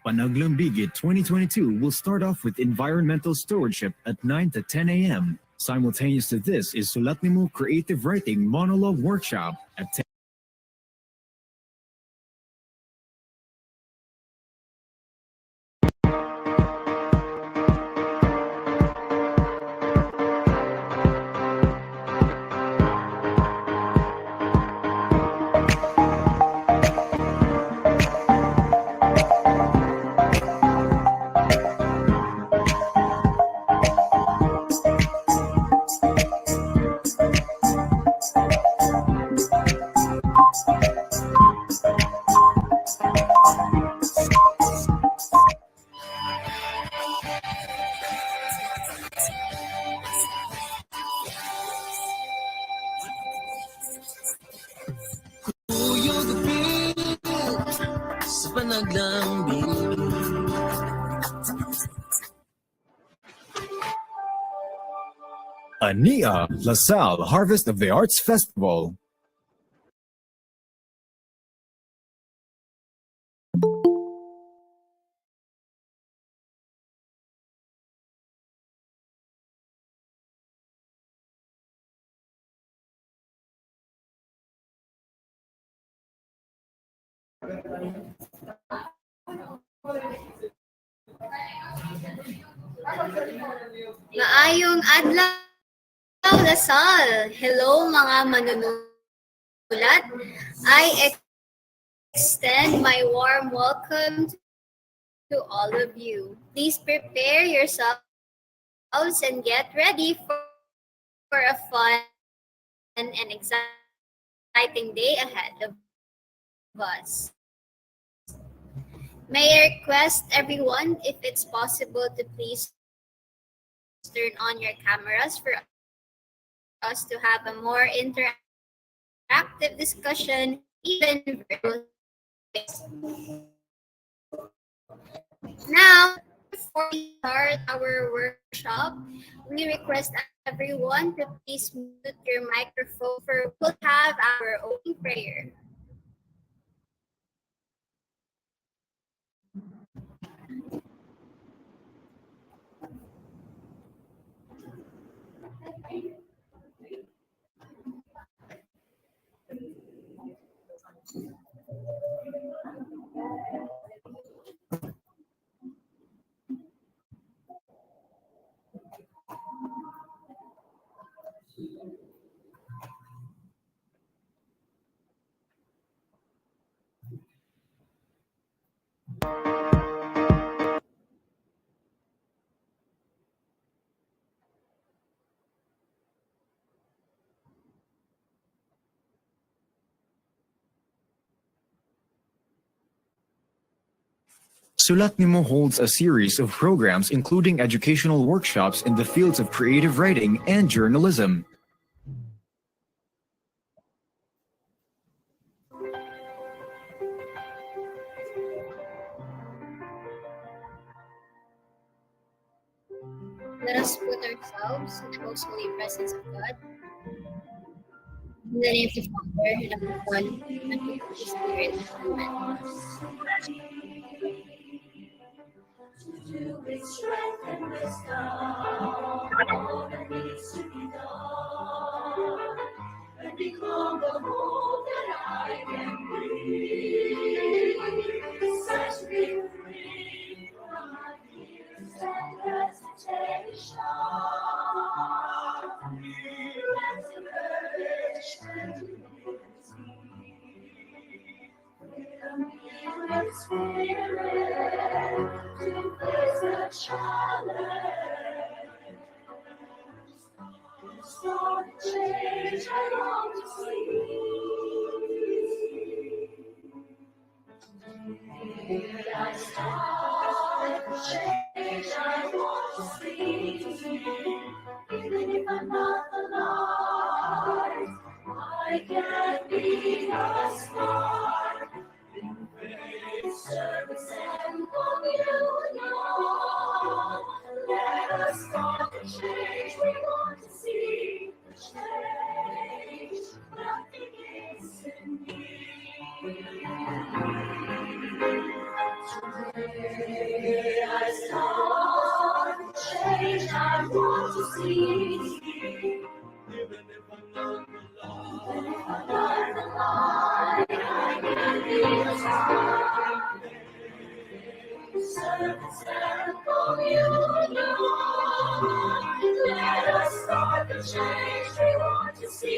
Panaglambigit 2022 will start off with environmental stewardship at 9 to 10 a.m. Simultaneous to this is sulAtNIMO Creative Writing Monologue Workshop at 10. ANIA LaSalle Harvest of the Arts Festival. Maayong adlaw, Lasal. Hello mga manunulat. I extend my warm welcome to all of you. Please prepare yourselves and get ready for a fun and exciting day ahead of us. May I request everyone, if it's possible, to please turn on your cameras for us to have a more interactive discussion, even virtual. Now, before we start our workshop, we request everyone to please mute your microphone for we'll have our opening prayer. sulAtNIMO holds a series of programs including educational workshops in the fields of creative writing and journalism. Let us put ourselves in the most holy presence of God. In the name of the Father, and of the Son, and of the Holy Spirit. Amen. With strength and wisdom, all that needs to be done, and become the hope that I can be. Set me free from my fears and hesitation. Resurrection with spirit to face the challenge. Start the change I long to see. Did I start the change I want to see? Even if I'm not the light, I can be a spark. Service and communion. Let us start the change we want to see. Change that begins in me. Today I start to change. I want to see. Even if I'm not the light, I can be the star. Serve from you alone. Let us start the change we want to see.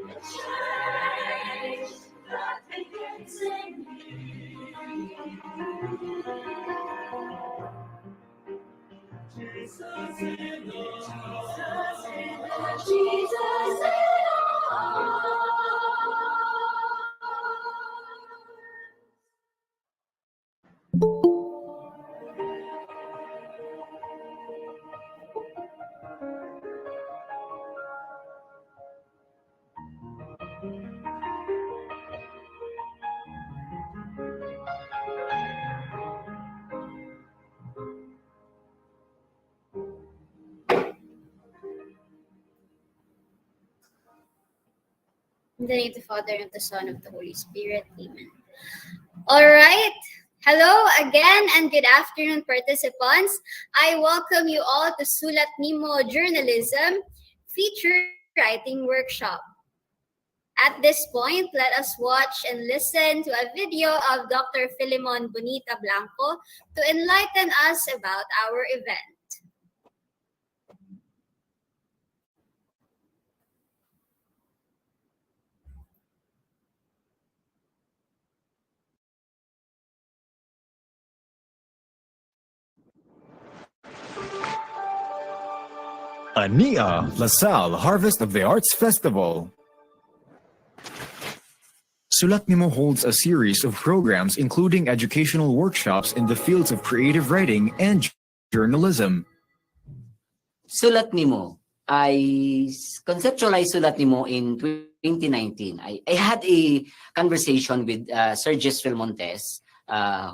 The change that begins in me. Jesus in us. Jesus in us. In the name of the Father, and of the Son, and of the Holy Spirit. Amen. All right. Hello again and good afternoon, participants. I welcome you all to sulAtNIMO Journalism Feature Writing Workshop. At this point, let us watch and listen to a video of Dr. Filimon Bonita Blanco to enlighten us about our event. ANIA LaSalle Harvest of the Arts Festival. sulAtNIMO holds a series of programs including educational workshops in the fields of creative writing and journalism. sulAtNIMO. I conceptualized sulAtNIMO in 2019. I had a conversation with Sergis Filmontes,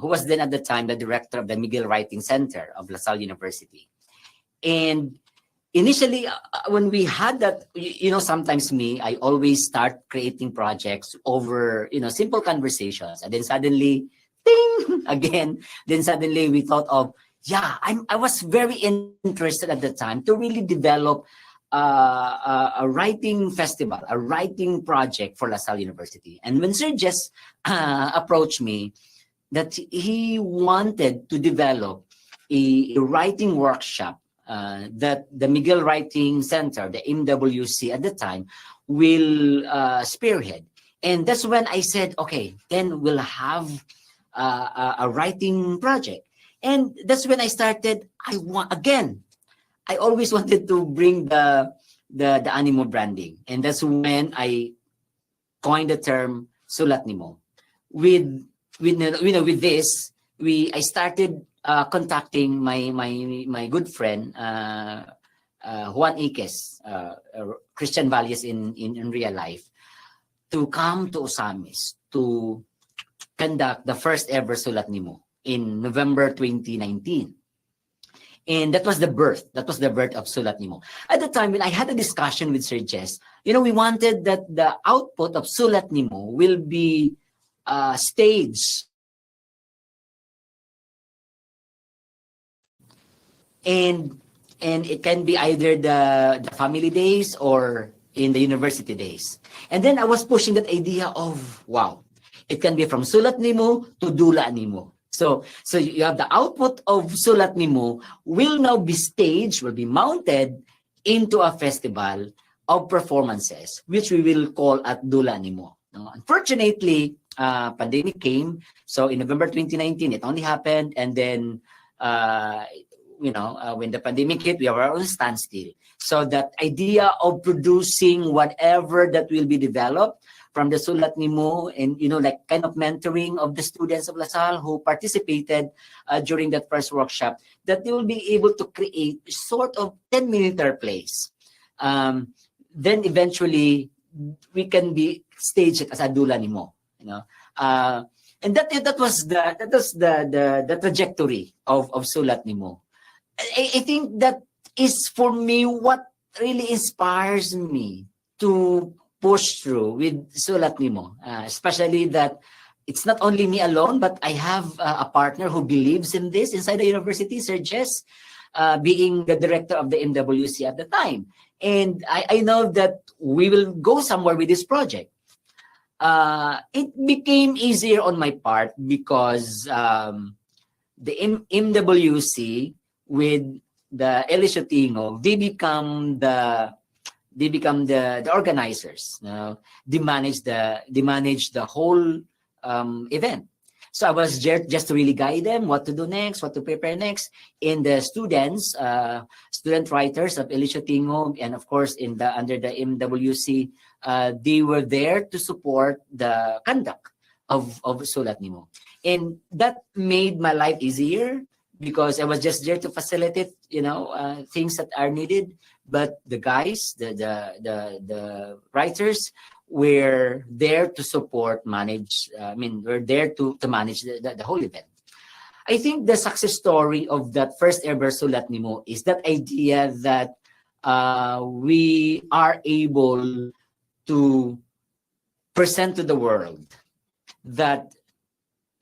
who was then at the time the director of the McGill Writing Center of LaSalle University. And initially, when we had that, sometimes I always start creating projects over, simple conversations. And then suddenly, ding, again, then suddenly we thought of, I was very interested at the time to really develop a writing festival, a writing project for LaSalle University. And when Sergis approached me, that he wanted to develop a writing workshop that the McGill Writing Center, the MWC at the time, will spearhead. And that's when I said, okay, then we'll have a writing project. And that's when I started, I always wanted to bring the animo branding. And that's when I coined the term sulAtNIMO. With this, I started contacting my good friend Juan Iquez, Christian values in real life, to come to Osamis to conduct the first ever sulAtNIMO in November 2019. And that was the birth of sulAtNIMO. At the time, when I had a discussion with Sergis, we wanted that the output of sulAtNIMO will be staged and it can be either the family days or in the university days. And then I was pushing that idea of, it can be from sulAtNIMO to dulAtNIMO. So you have the output of sulAtNIMO will now be staged, will be mounted into a festival of performances, which we will call at dulAtNIMO. Unfortunately, pandemic came. So in November 2019, it only happened. And then, when the pandemic hit, we were on standstill. So that idea of producing whatever that will be developed from the sulAtNIMO and, kind of mentoring of the students of LaSalle who participated during that first workshop, that they will be able to create sort of 10-minute plays. Then eventually we can be staged as a dulAtNIMO, and that was the trajectory of sulAtNIMO. I think that is for me what really inspires me to push through with sulAtNIMO, especially that it's not only me alone, but I have a partner who believes in this inside the university, Sir Jess, being the director of the MWC at the time. And I know that we will go somewhere with this project. It became easier on my part because the MWC with the LSU they become the organizers. They manage the whole event. So I was just to really guide them what to do next, what to prepare next. In the students, student writers of LSU Tingo, and of course under the MWC, they were there to support the conduct of sulAtNIMO. And that made my life easier because I was just there to facilitate, things that are needed. But the guys, the writers, were there to support, we're there to manage the whole event. I think the success story of that first ever sulAtNIMO is that idea that we are able to present to the world that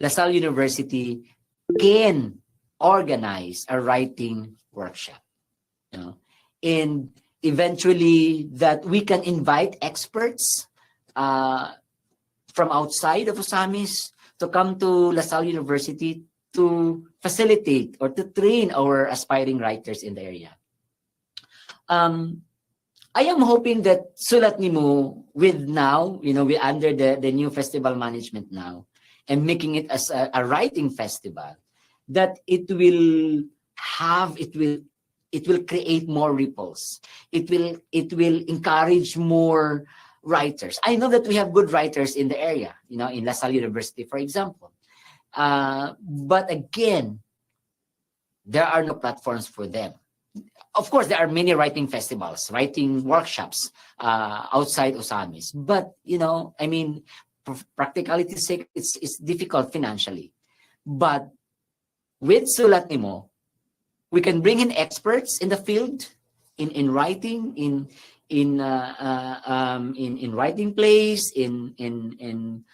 LaSalle University can organize a writing workshop, and eventually that we can invite experts from outside of Osamis to come to LaSalle University to facilitate or to train our aspiring writers in the area. I am hoping that sulAtNIMO with now, we under the new festival management now and making it as a writing festival, that it will create more ripples. It will encourage more writers. I know that we have good writers in the area, in LaSalle University, for example. But again, there are no platforms for them. Of course, there are many writing festivals, writing workshops outside Osamis. But, practicality's sake, it's difficult financially. But with sulAtNIMO, we can bring in experts in the field, in writing, in writing plays, in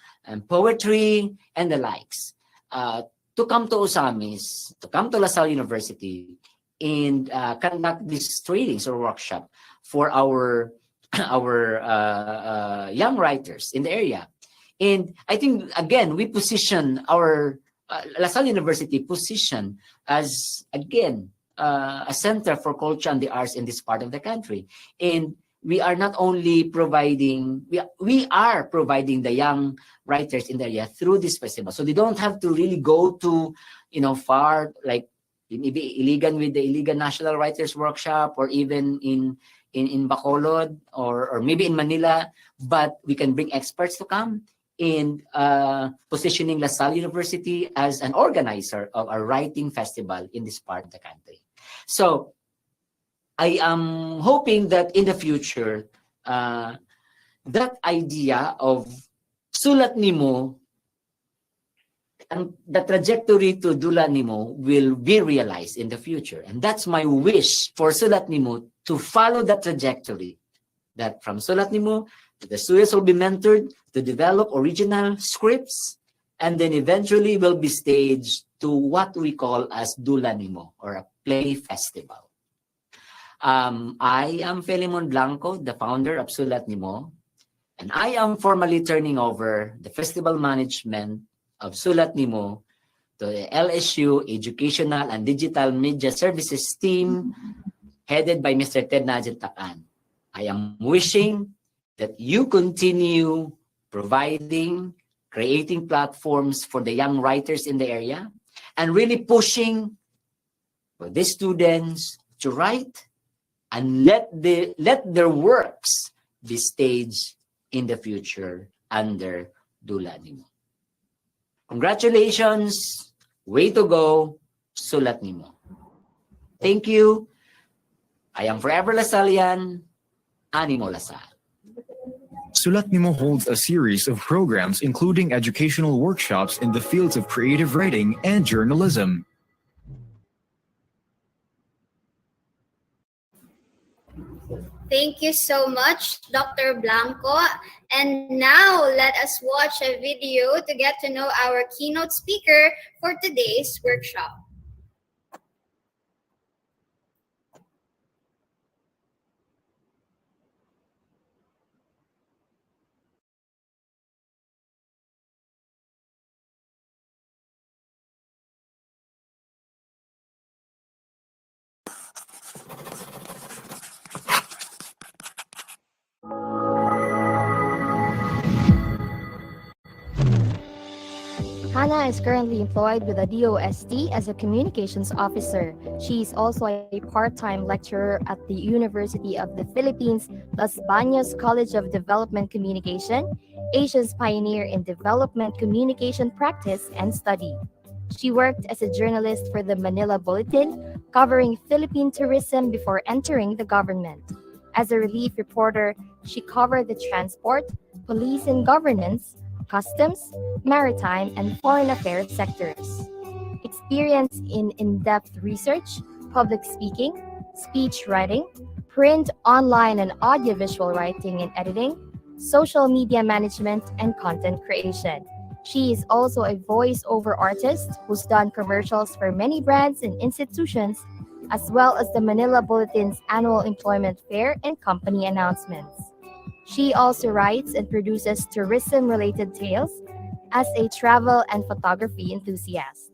poetry, and the likes, to come to Osamis, to come to LaSalle University, and conduct these trainings or workshop for our young writers in the area. And I think, again, we position our LaSalle University position as, again, a center for culture and the arts in this part of the country. And we are not only providing, we are providing the young writers in the area through this festival. So they don't have to really go to, far, like maybe Iligan with the Iligan National Writers Workshop, or even in Bacolod, or maybe in Manila, but we can bring experts to come in positioning LaSalle University as an organizer of a writing festival in this part of the country. So I am hoping that in the future, that idea of sulAtNIMO and the trajectory to sulAtNIMO will be realized in the future. And that's my wish for sulAtNIMO, to follow that trajectory, that from sulAtNIMO, the students will be mentored to develop original scripts, and then eventually will be staged to what we call as sulAtNIMO, or a play festival. I am Felimon Blanco, the founder of sulAtNIMO, and I am formally turning over the festival management of sulAtNIMO to the LSU Educational and Digital Media Services team, headed by Mr. Ted Najantakan. I am wishing that you continue providing, creating platforms for the young writers in the area, and really pushing for the students to write, and let their works be staged in the future under sulAtNIMO. Congratulations, way to go, sulAtNIMO. Thank you. I am forever Lasallian, Animo LaSalle. sulAtNIMO holds a series of programs including educational workshops in the fields of creative writing and journalism. Thank you so much, Dr. Blanco. And now let us watch a video to get to know our keynote speaker for today's workshop. Hannah is currently employed with the DOST as a communications officer. She is also a part-time lecturer at the University of the Philippines, Los Baños College of Development Communication, Asia's pioneer in development communication practice and study. She worked as a journalist for the Manila Bulletin, covering Philippine tourism before entering the government. As a relief reporter, she covered the transport, police and governance, customs, maritime, and foreign affairs sectors. Experience in depth research, public speaking, speech writing, print, online, and audiovisual writing and editing, social media management, and content creation. She is also a voice-over artist who's done commercials for many brands and institutions, as well as the Manila Bulletin's annual employment fair and company announcements. She also writes and produces tourism related tales as a travel and photography enthusiast.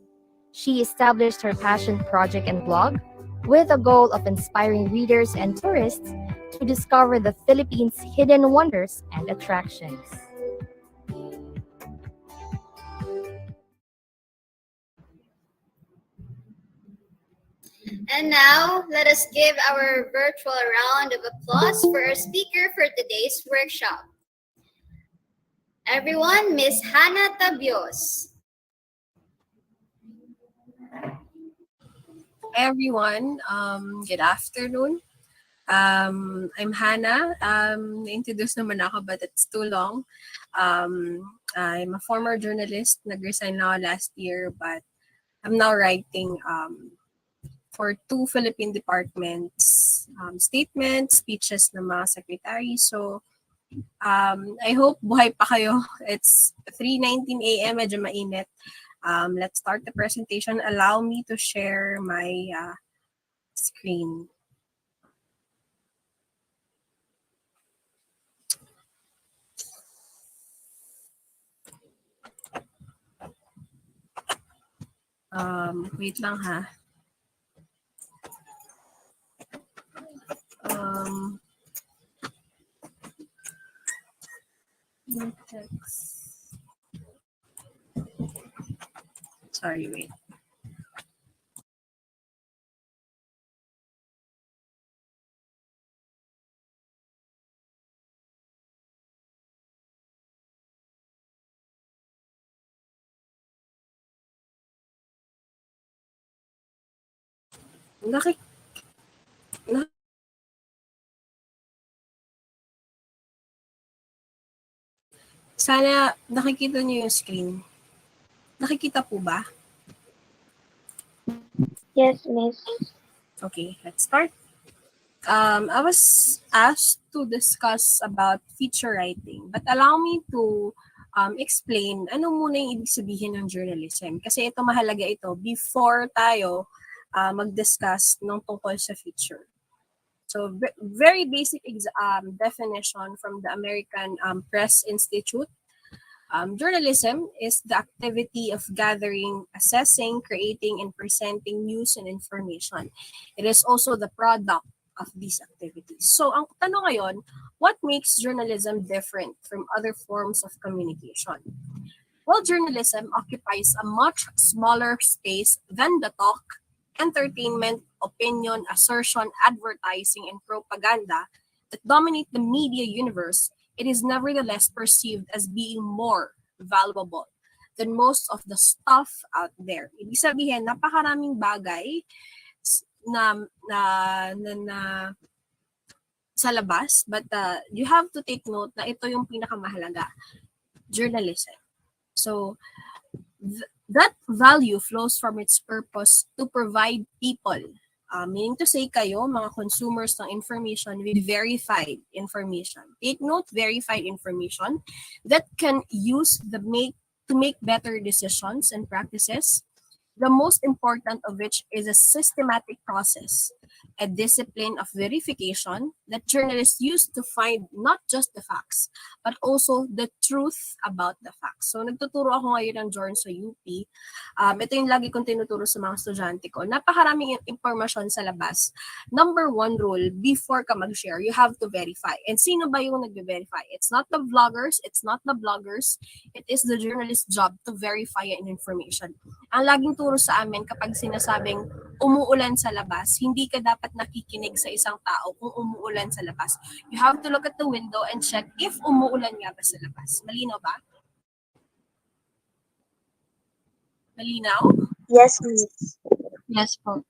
She established her passion project and blog with a goal of inspiring readers and tourists to discover the Philippines' hidden wonders and attractions. And now, let us give our virtual round of applause for our speaker for today's workshop. Everyone, Miss Hannah Tabios. Hi everyone, good afternoon. I'm Hannah. Na-introduce naman ako but it's too long. I'm a former journalist. Nag-resign na ako last year but I'm now writing for 2 Philippine departments, statements, speeches ng mga secretary. So, I hope buhay pa kayo. It's 3:19 a.m. Medyo mainit. Let's start the presentation. Allow me to share my screen. Wait lang ha. Text. Sorry, wait. Sana nakikita niyo yung screen. Nakikita po ba? Yes, Miss. Okay, let's start. I was asked to discuss about feature writing, but allow me to explain ano muna yung ibig sabihin ng journalism. Kasi ito mahalaga ito before tayo mag-discuss ng tungkol sa feature. So, very basic definition from the American Press Institute. Journalism is the activity of gathering, assessing, creating, and presenting news and information. It is also the product of these activities. So, ang tanong ngayon, what makes journalism different from other forms of communication? Well, journalism occupies a much smaller space than the talk, entertainment, opinion, assertion, advertising, and propaganda that dominate the media universe. It is nevertheless perceived as being more valuable than most of the stuff out there. Ibig sabihin, napakaraming bagay na sa labas, but you have to take note na ito yung pinakamahalaga, journalism. So, that value flows from its purpose to provide people Meaning to say kayo, mga consumers ng information with verified information. Take note, verified information that can use to make better decisions and practices. The most important of which is a systematic process, a discipline of verification that journalists use to find not just the facts, but also the truth about the facts. So nagtuturo ako ngayon ng Jorn sa UP. Ito yung lagi kong tinuturo sa mga estudyante ko. Napakaraming impormasyon sa labas. Number one rule, before ka mag-share, you have to verify. And sino ba yung nagbe-verify? It's not the vloggers, it's not the bloggers, it is the journalist's job to verify an information. Ang laging turo sa amin kapag sinasabing umuulan sa labas, hindi ka dapat nakikinig sa isang tao kung umuulan sa labas. You have to look at the window and check if umuulan nga ba sa labas. Malinaw ba? Malinaw? Yes, Miss. Yes po.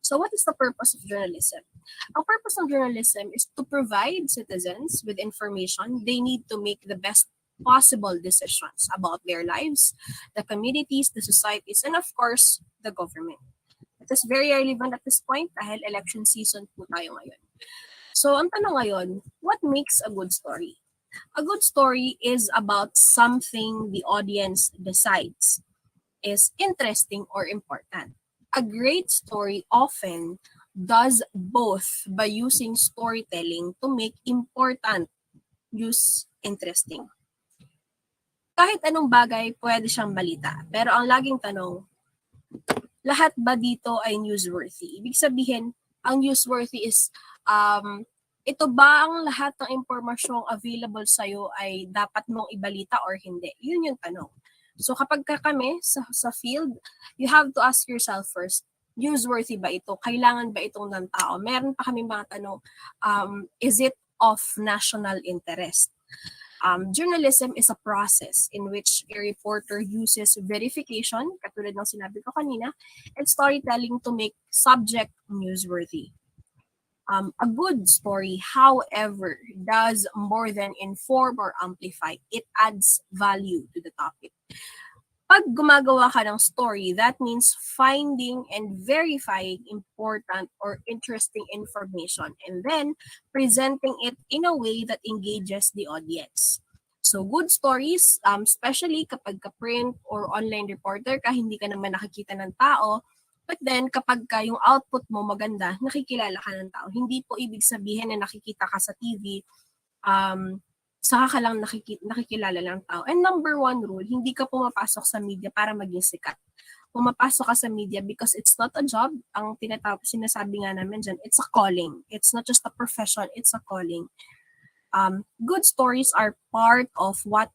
So what is the purpose of journalism? Ang purpose of journalism is to provide citizens with information they need to make the best possible decisions about their lives, the communities, the societies, and of course, the government. It is very relevant at this point dahil election season po tayo ngayon. So ang tanong ngayon, what makes a good story? A good story is about something the audience decides is interesting or important. A great story often does both by using storytelling to make important use interesting. Kahit anong bagay, pwede siyang balita. Pero ang laging tanong, lahat ba dito ay newsworthy? Ibig sabihin, ang newsworthy is, ito ba ang lahat ng impormasyong available sa'yo ay dapat mong ibalita or hindi? Yun yung tanong. So kapag kami sa field, you have to ask yourself first, newsworthy ba ito? Kailangan ba itong ng tao? Meron pa kami mga tanong, is it of national interest? Journalism is a process in which a reporter uses verification, katulad ng sinabi ko kanina, and storytelling to make subject newsworthy. A good story, however, does more than inform or amplify. It adds value to the topic. Pag gumagawa ka ng story, that means finding and verifying important or interesting information and then presenting it in a way that engages the audience. So good stories, especially kapag ka-print or online reporter ka, hindi ka naman nakikita ng tao, but then kapag ka yung output mo maganda, nakikilala ka ng tao. Hindi po ibig sabihin na nakikita ka sa TV, saka ka lang nakikilala ng tao. And number one rule, hindi ka pumapasok sa media para maging sikat. Pumapasok ka sa media because it's not a job. Ang sinasabi nga namin dyan, it's a calling. It's not just a profession, it's a calling. Good stories are part of what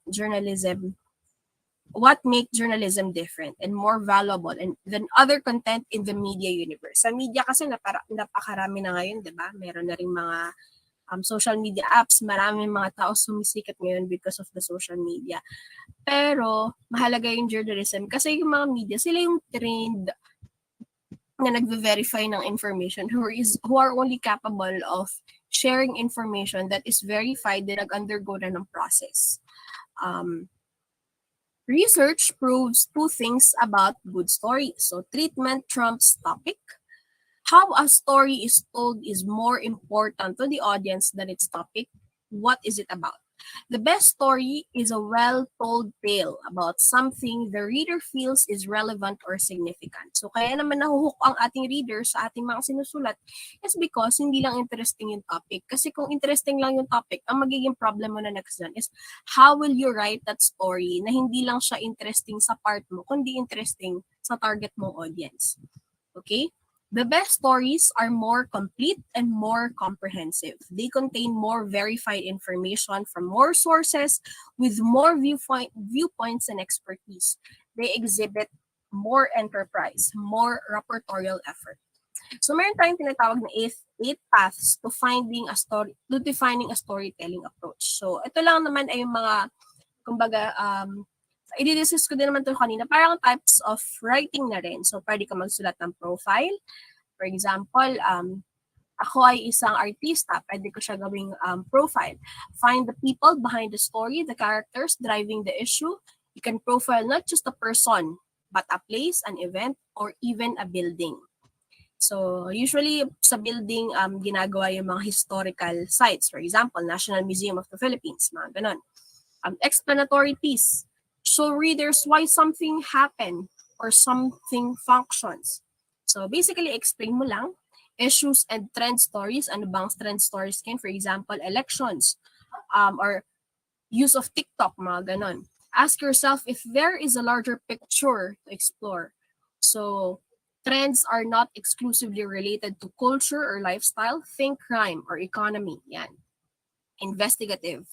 make journalism different and more valuable than other content in the media universe. Sa media kasi napakarami na ngayon, di ba? Meron na rin mga social media apps, maraming mga tao sumisikat ngayon because of the social media. Pero, mahalaga yung journalism kasi yung mga media, sila yung trained na nagve-verify ng information who are only capable of sharing information that is verified na nag-undergo na ng process. Research proves two things about good stories. So, treatment trumps topic. How a story is told is more important to the audience than its topic. What is it about? The best story is a well-told tale about something the reader feels is relevant or significant. So kaya naman nahuhook ang ating reader sa ating mga sinusulat is because hindi lang interesting yung topic. Kasi kung interesting lang yung topic, ang magiging problem mo na next dyan is how will you write that story na hindi lang siya interesting sa part mo, kundi interesting sa target mong audience. Okay? The best stories are more complete and more comprehensive. They contain more verified information from more sources with more viewpoints and expertise. They exhibit more enterprise, more reportorial effort. So meron tayong tinatawag na eight paths to defining a storytelling approach. So ito lang naman ay yung mga, kumbaga, i-discuss ko din naman ito kanina, parang types of writing na rin. So, pwede ka magsulat ng profile. For example, ako ay isang artista, pwede ko siya gawing profile. Find the people behind the story, the characters driving the issue. You can profile not just a person, but a place, an event, or even a building. So usually sa building, ginagawa yung mga historical sites. For example, National Museum of the Philippines, mga ganon. Explanatory piece. Show readers why something happened or something functions. So basically, explain mo lang issues and trend stories. Ano bang trend stories can? For example, elections, or use of TikTok, mga ganon. Ask yourself if there is a larger picture to explore. So, trends are not exclusively related to culture or lifestyle. Think crime or economy. Yan. Investigative.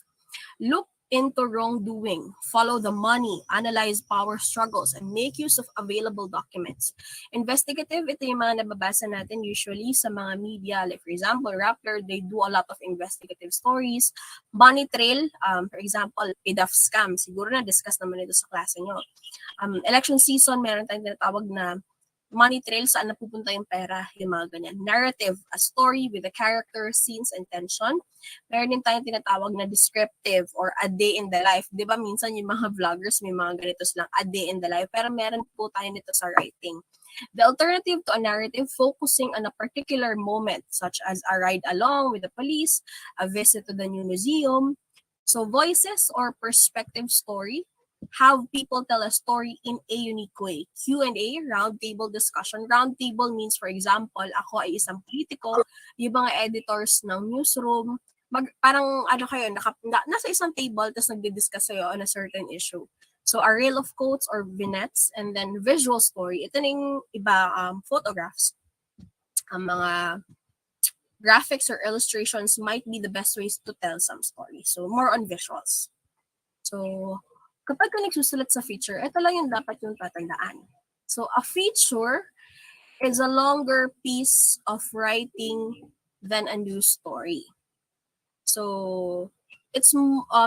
Look into wrongdoing, follow the money, analyze power struggles, and make use of available documents. Investigative, ito yung mga nababasa natin usually sa mga media. Like for example, Rappler, they do a lot of investigative stories. Money Trail, for example, PDAF scam. Siguro na-discuss naman ito sa klase nyo. Election season, meron tayong tinatawag na money trail, saan napupunta yung pera, yung mga ganyan. Narrative, a story with a character, scenes, and tension. Meron din tayong tinatawag na descriptive or a day in the life. Di ba minsan yung mga vloggers may mga ganito silang a day in the life, pero meron po tayo nito sa writing. The alternative to a narrative focusing on a particular moment, such as a ride along with the police, a visit to the new museum. So voices or perspective story, have people tell a story in a unique way. Q&A, roundtable discussion. Roundtable means, for example, ako ay isang politiko, yung mga editors ng newsroom, parang ano kayo, nasa isang table, tapos nagdi-discuss kayo on a certain issue. So, a reel of quotes or vignettes, and then visual story. Ito na yung iba, photographs. Ang mga graphics or illustrations might be the best ways to tell some stories. So, more on visuals. So, kapag ka nagsusulat sa feature, ito lang yung dapat yung tatandaan. So, a feature is a longer piece of writing than a news story. So, it's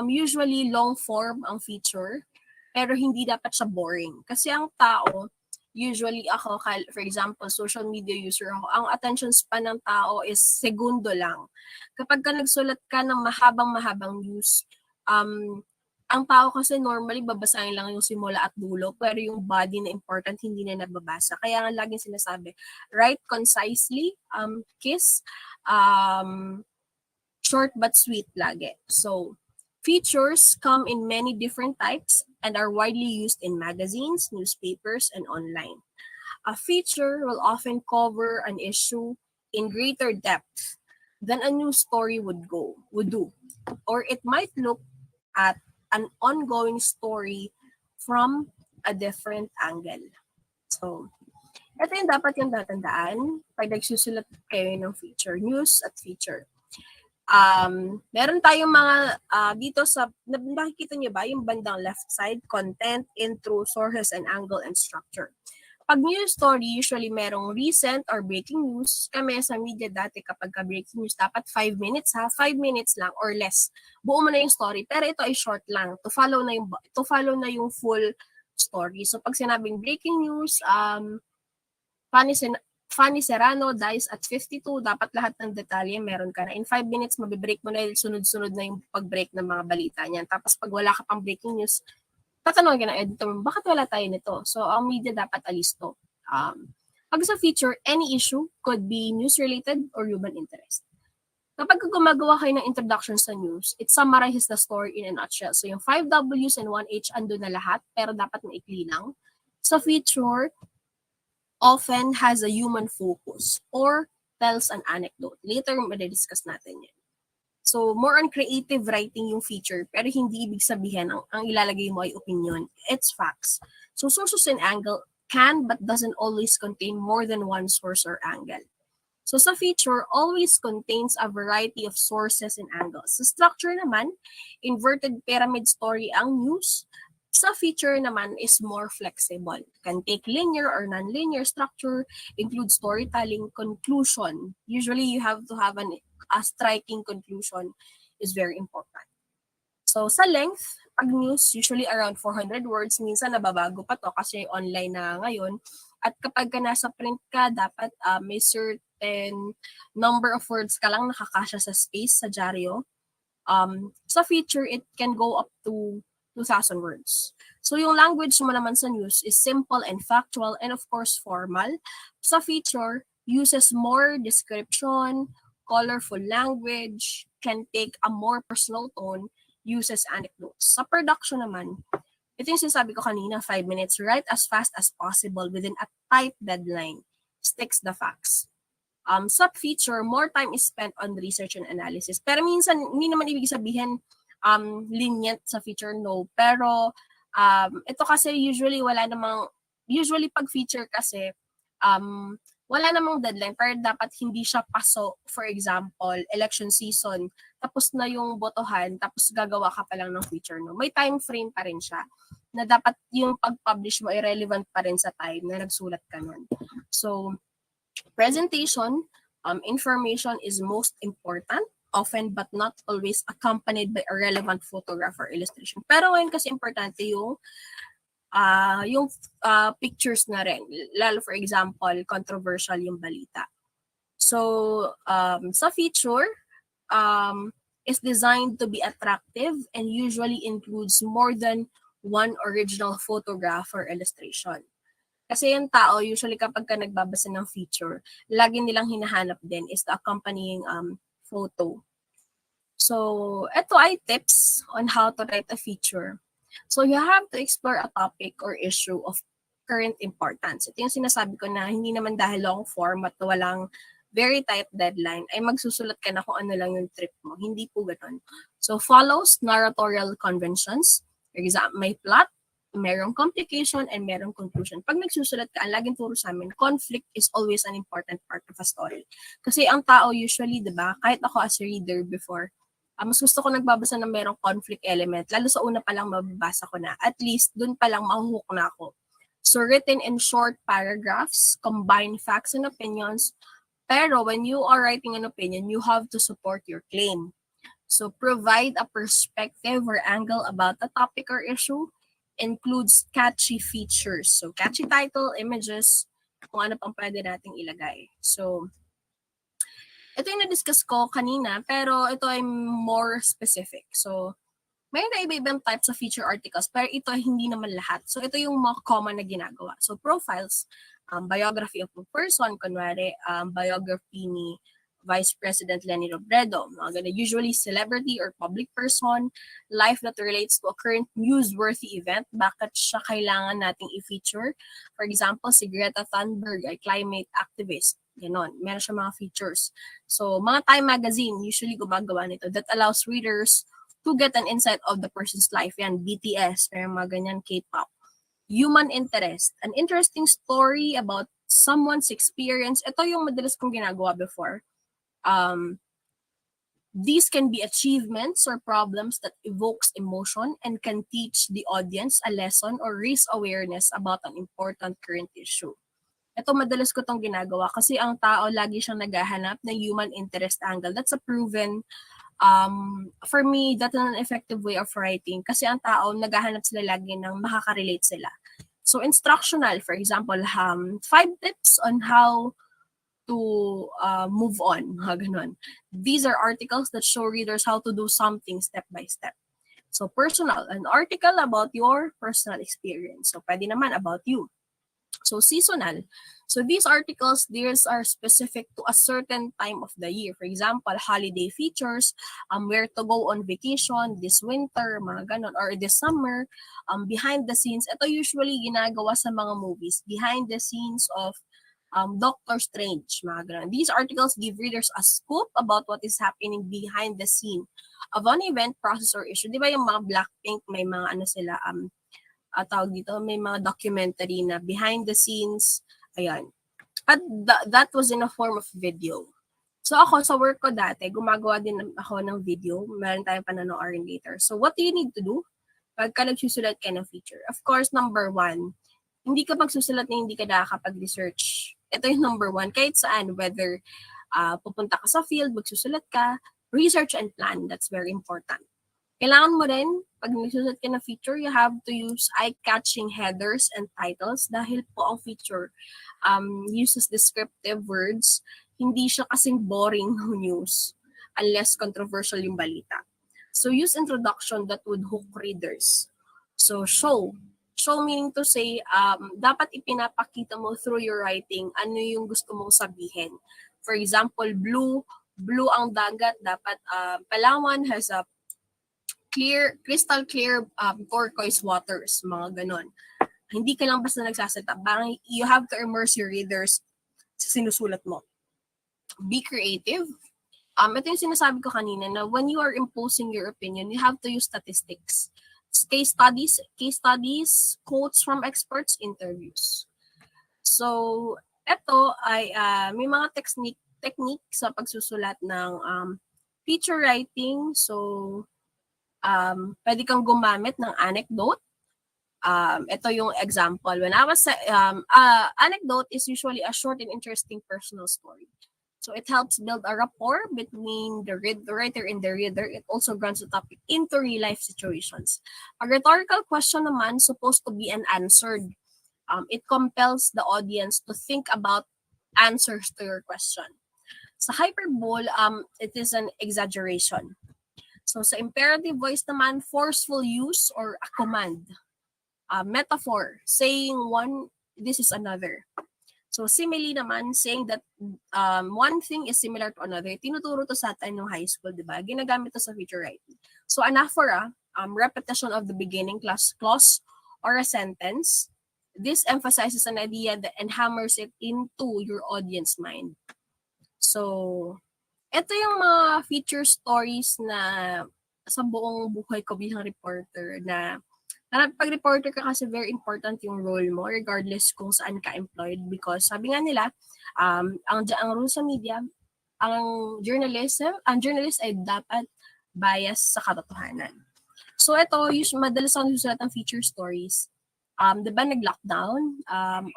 usually long form ang feature, pero hindi dapat siya boring. Kasi ang tao, usually ako, for example, social media user ako, ang attention span ng tao is segundo lang. Kapag ka nagsulat ka ng mahabang news, ang tao kasi normally babasahin lang yung simula at dulo, pero yung body na important hindi na nababasa. Kaya nga laging sinasabi, write concisely, kiss, short but sweet lagi. So, features come in many different types and are widely used in magazines, newspapers, and online. A feature will often cover an issue in greater depth than a news story would do. Or it might look at an ongoing story from a different angle. So, ito yung dapat yung tatandaan pag nagsusulat kayo ng feature, news at feature. Meron tayong mga dito sa, nakikita niyo ba yung bandang left side, content, intro, sources, and angle and structure. Pag news story, usually merong recent or breaking news. Kami sa media dati kapag ka-breaking news, dapat 5 minutes 5 minutes lang or less. Buo mo na yung story. Pero ito ay short lang. To follow na yung full story. So pag sinabing breaking news, Fanny Serrano dies at 52, dapat lahat ng detalye meron ka na. In 5 minutes, mabibreak mo na, sunod-sunod na yung pag-break ng mga balita niyan. Tapos pag wala ka pang breaking news, tatanungin ka ng editor mo, bakit wala tayo nito? So, ang media dapat alisto. Pag sa feature, any issue could be news-related or human interest. Kapag gumagawa kayo ng introduction sa news, it summarizes the story in a nutshell. So, yung 5 Ws and 1 H, ando na lahat, pero dapat maikli lang. Sa feature, often has a human focus or tells an anecdote. Later, madidiscuss natin yan. So, more on creative writing yung feature, pero hindi ibig sabihin ang ilalagay mo ay opinion. It's facts. So, sources and angle can but doesn't always contain more than one source or angle. So, sa feature, always contains a variety of sources and angles. Sa structure naman, inverted pyramid story ang news. Sa feature naman is more flexible. Can take linear or non-linear structure, include storytelling, conclusion. Usually, you have to have a striking conclusion is very important. So, sa length, pag news, usually around 400 words. Minsan, nababago pa to kasi online na ngayon. At kapag ka nasa print ka, dapat may certain number of words ka lang nakakasya sa space, sa dyaryo. Sa feature, it can go up to 2,000 words. So, yung language mo naman sa news is simple and factual and of course, formal. Sa feature, uses more description, colorful language, can take a more personal tone, uses anecdotes. Sa production naman, ito yung sinasabi ko kanina, 5 minutes, write as fast as possible within a tight deadline, sticks the facts. Sub-feature, more time is spent on research and analysis. Pero minsan, hindi naman ibig sabihin lenient sa feature, no. Pero ito kasi usually pag feature kasi, wala namang deadline, pero dapat hindi siya paso. For example, election season, tapos na yung botohan, tapos gagawa ka pa lang ng feature, no. May time frame pa rin siya na dapat yung pag-publish mo ay relevant pa rin sa time na nagsulat ka nun. So, presentation, information is most important, often but not always accompanied by a relevant photograph or illustration. Pero ngayon kasi importante yung pictures na rin. Lalo for example, controversial yung balita. So, sa feature, is designed to be attractive and usually includes more than one original photograph or illustration. Kasi yung tao, usually kapag ka nagbabasa ng feature, lagi nilang hinahanap din is the accompanying photo. So, ito ay tips on how to write a feature. So, you have to explore a topic or issue of current importance. Ito yung sinasabi ko na hindi naman dahil long form at walang very tight deadline, ay magsusulat ka na kung ano lang yung trip mo. Hindi po ganun. So, follows narratorial conventions. For example, may plot, merong complication, and merong conclusion. Pag nagsusulat ka, ang laging turo sa amin, conflict is always an important part of a story. Kasi ang tao usually, di ba, kahit ako as a reader before, mas gusto ko nagbabasa ng merong conflict element. Lalo sa una pa lang mababasa ko na. At least, dun pa lang mahuhook na ako. So, written in short paragraphs, combine facts and opinions. Pero when you are writing an opinion, you have to support your claim. So, provide a perspective or angle about the topic or issue. Includes catchy features. So, catchy title, images, kung ano pang pwede nating ilagay. So, ito yung na-discuss ko kanina, pero ito ay more specific. So, may na iba-ibang types of feature articles, pero ito hindi naman lahat. So, ito yung mga common na ginagawa. So, profiles, biography of a person, kunwari, biography ni Vice President Leni Robredo, mga ganun, usually celebrity or public person, life that relates to a current newsworthy event, bakit siya kailangan nating i-feature. For example, si Greta Thunberg ay climate activist. Ganon, meron siya mga features. So, mga Time magazine, usually gumagawa nito, that allows readers to get an insight of the person's life. Yan, BTS, pero mga ganyan, K-pop. Human interest, an interesting story about someone's experience. Ito yung madalas kong ginagawa before. These can be achievements or problems that evokes emotion and can teach the audience a lesson or raise awareness about an important current issue. Ito madalas ko tong ginagawa kasi ang tao lagi siyang naghahanap ng human interest angle. That's a proven, for me, that's an effective way of writing kasi ang tao naghahanap sila lagi ng makaka-relate sila. So instructional, for example, 5 tips on how to move on, ganun. These are articles that show readers how to do something step by step. So personal, an article about your personal experience. So pwede naman about you. So seasonal. So these articles, these are specific to a certain time of the year. For example, holiday features, where to go on vacation this winter, mga ganun, or this summer, behind the scenes. Ito usually ginagawa sa mga movies, behind the scenes of Doctor Strange, mga ganun. These articles give readers a scoop about what is happening behind the scene of an event, process, or issue. Di ba yung mga Blackpink, may mga ano sila, tawag dito, may mga documentary na behind the scenes, ayan. At that was in a form of video. So ako, sa work ko dati, gumagawa din ako ng video. Meron tayong panonoorin later. So what do you need to do pagka nagsusulat ka ng feature? Of course, number 1, hindi ka magsusulat na hindi ka nakakapag-research. Ito yung number 1, kahit saan, whether pupunta ka sa field, magsusulat ka, research and plan, that's very important. Kailangan mo rin, pag nagsusulat ka ng feature, you have to use eye-catching headers and titles dahil po ang feature uses descriptive words, hindi siya kasing boring news unless controversial yung balita. So use introduction that would hook readers. So show, Show meaning to say, dapat ipinapakita mo through your writing ano yung gusto mong sabihin. For example, blue ang dagat, dapat Palawan has a crystal clear turquoise waters, mga ganon. Hindi ka lang basta nagsasalita, parang you have to immerse your readers sa sinusulat mo. Be creative. Ito yung sinasabi ko kanina na when you are imposing your opinion, you have to use statistics. Case studies, quotes from experts, interviews. So, ito ay may mga technique sa pagsusulat ng feature writing. So, pwede kang gumamit ng anecdote. Ito yung example. When I was anecdote is usually a short and interesting personal story. So it helps build a rapport between the writer and the reader. It also grants the topic into real life situations. A rhetorical question naman supposed to be unanswered. It compels the audience to think about answers to your question. Sa hyperbole, it is an exaggeration. So sa imperative voice naman, forceful use or a command. Metaphor, saying one, this is another. So simile naman, saying that one thing is similar to another. Tinuturo to sa atin ng high school, di ba? Ginagamit to sa feature writing. So anaphora, repetition of the beginning clause or a sentence. This emphasizes an idea and hammers it into your audience mind. So, ito yung mga feature stories na sa buong buhay ko bilang reporter na pag reporter ka kasi very important yung role mo regardless kung saan ka employed because sabi nga nila, ang rule sa media, ang journalist ay dapat bias sa katotohanan. So ito, madalas akong susulat ng feature stories. Diba nag-lockdown?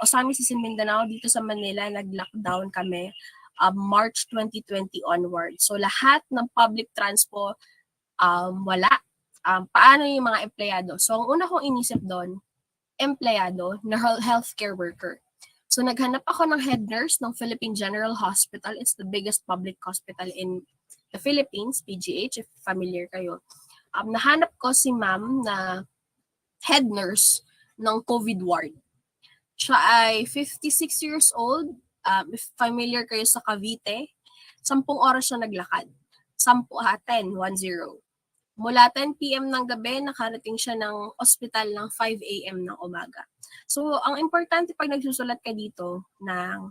O sa amin sa Mindanao, dito sa Manila, nag-lockdown kami March 2020 onward. So lahat ng public transport, wala. Paano yung mga empleyado? So, ang una kong inisip doon, empleyado na healthcare worker. So, naghanap ako ng head nurse ng Philippine General Hospital. It's the biggest public hospital in the Philippines, PGH, if familiar kayo. Nahanap ko si ma'am na head nurse ng COVID ward. Siya ay 56 years old. If familiar kayo sa Cavite, 10 oras siya naglakad. 10 Mula 10 p.m. ng gabi, nakarating siya ng ospital ng 5 a.m. ng umaga. So, ang importante pag nagsusulat ka dito ng